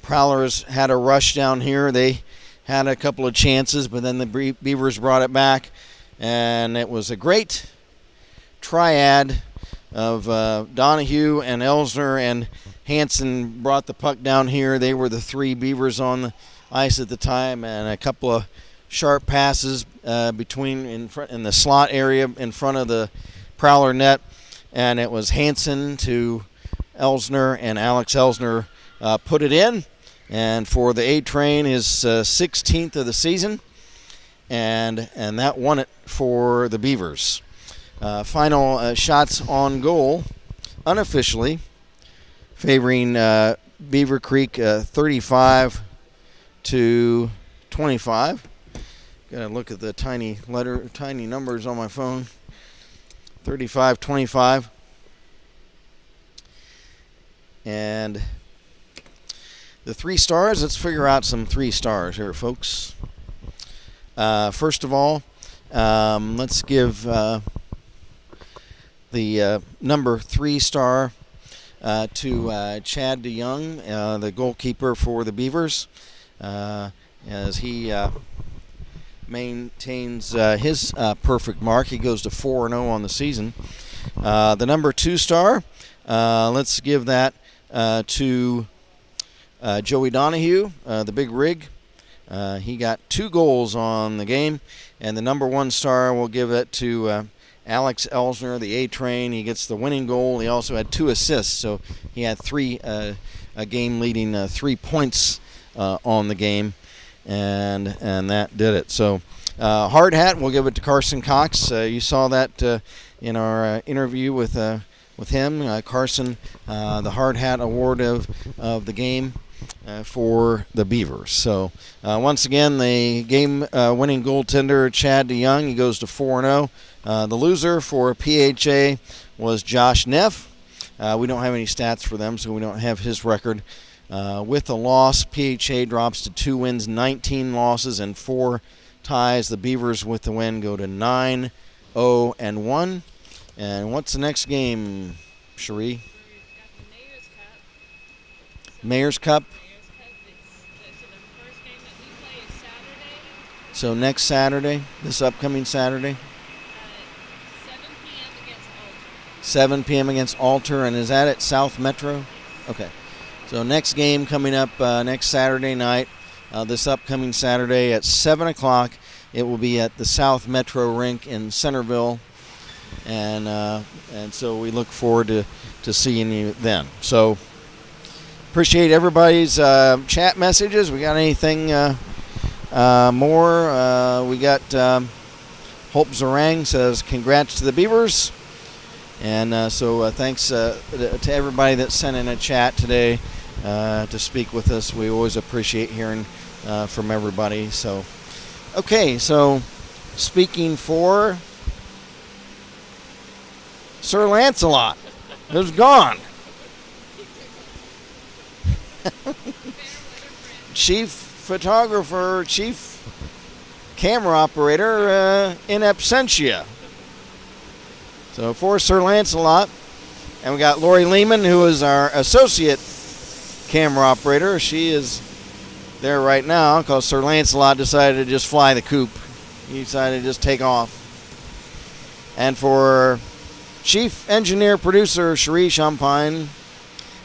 Prowlers had a rush down here. They had a couple of chances, but then the Beavers brought it back. And it was a great triad of Donahue and Elsner and Hansen brought the puck down here. They were the 3 Beavers on the ice at the time, and a couple of sharp passes in the slot area in front of the Prowler net. And it was Hansen to Elsner, and Alex Elsner put it in. And for the A-Train, his 16th of the season, and that won it for the Beavers. Final shots on goal, unofficially, favoring Beavercreek 35-25. Gotta look at the tiny numbers on my phone. 35-25. And the 3 stars, let's figure out some 3 stars here, folks. First of all, let's give the number 3 star to Chad DeYoung, the goalkeeper for the Beavers, as he maintains his perfect mark. He goes to 4-0 on the season. The number 2 star, let's give that to Joey Donahue, the big rig. He got 2 goals on the game. And the number 1 star, we'll give it to Alex Elsner, the A-Train. He gets the winning goal. He also had 2 assists, so he had a game-leading 3 points on the game, and that did it. So hard hat, we'll give it to Carson Cox. You saw that in our interview with him. Carson, the hard hat award of the game for the Beavers. So once again, the game-winning goaltender, Chad DeYoung, he goes to 4-0. The loser for PHA was Josh Neff. We don't have any stats for them, so we don't have his record. With the loss, PHA drops to 2 wins, 19 losses, and 4 ties. The Beavers, with the win, go to 9-0-1. And what's the next game, Cherie? Mayor's Cup. So next Saturday, this upcoming Saturday, 7 p.m. against Alter, and is that at South Metro? Okay. So next game coming up next Saturday night, this upcoming Saturday at 7 o'clock. It will be at the South Metro Rink in Centerville, and so we look forward to seeing you then. So appreciate everybody's chat messages. We got anything more? We got Hope Zarang says congrats to the Beavers. And so thanks to everybody that sent in a chat today to speak with us. We always appreciate hearing from everybody. So, okay, so speaking for Sir Lancelot, who's gone. Chief photographer, Chief camera operator in absentia. So for Sir Lancelot, and we got Lori Lehman, who is our associate camera operator. She is there right now because Sir Lancelot decided to just fly the coop. He decided to just take off. And for Chief Engineer Producer Cherie Champagne,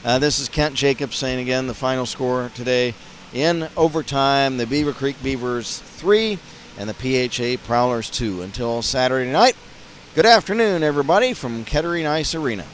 this is Kent Jacobs saying again the final score today in overtime, the Beavercreek Beavers 3 and the PHA Prowlers 2. Until Saturday night, good afternoon, everybody, from Kettering Ice Arena.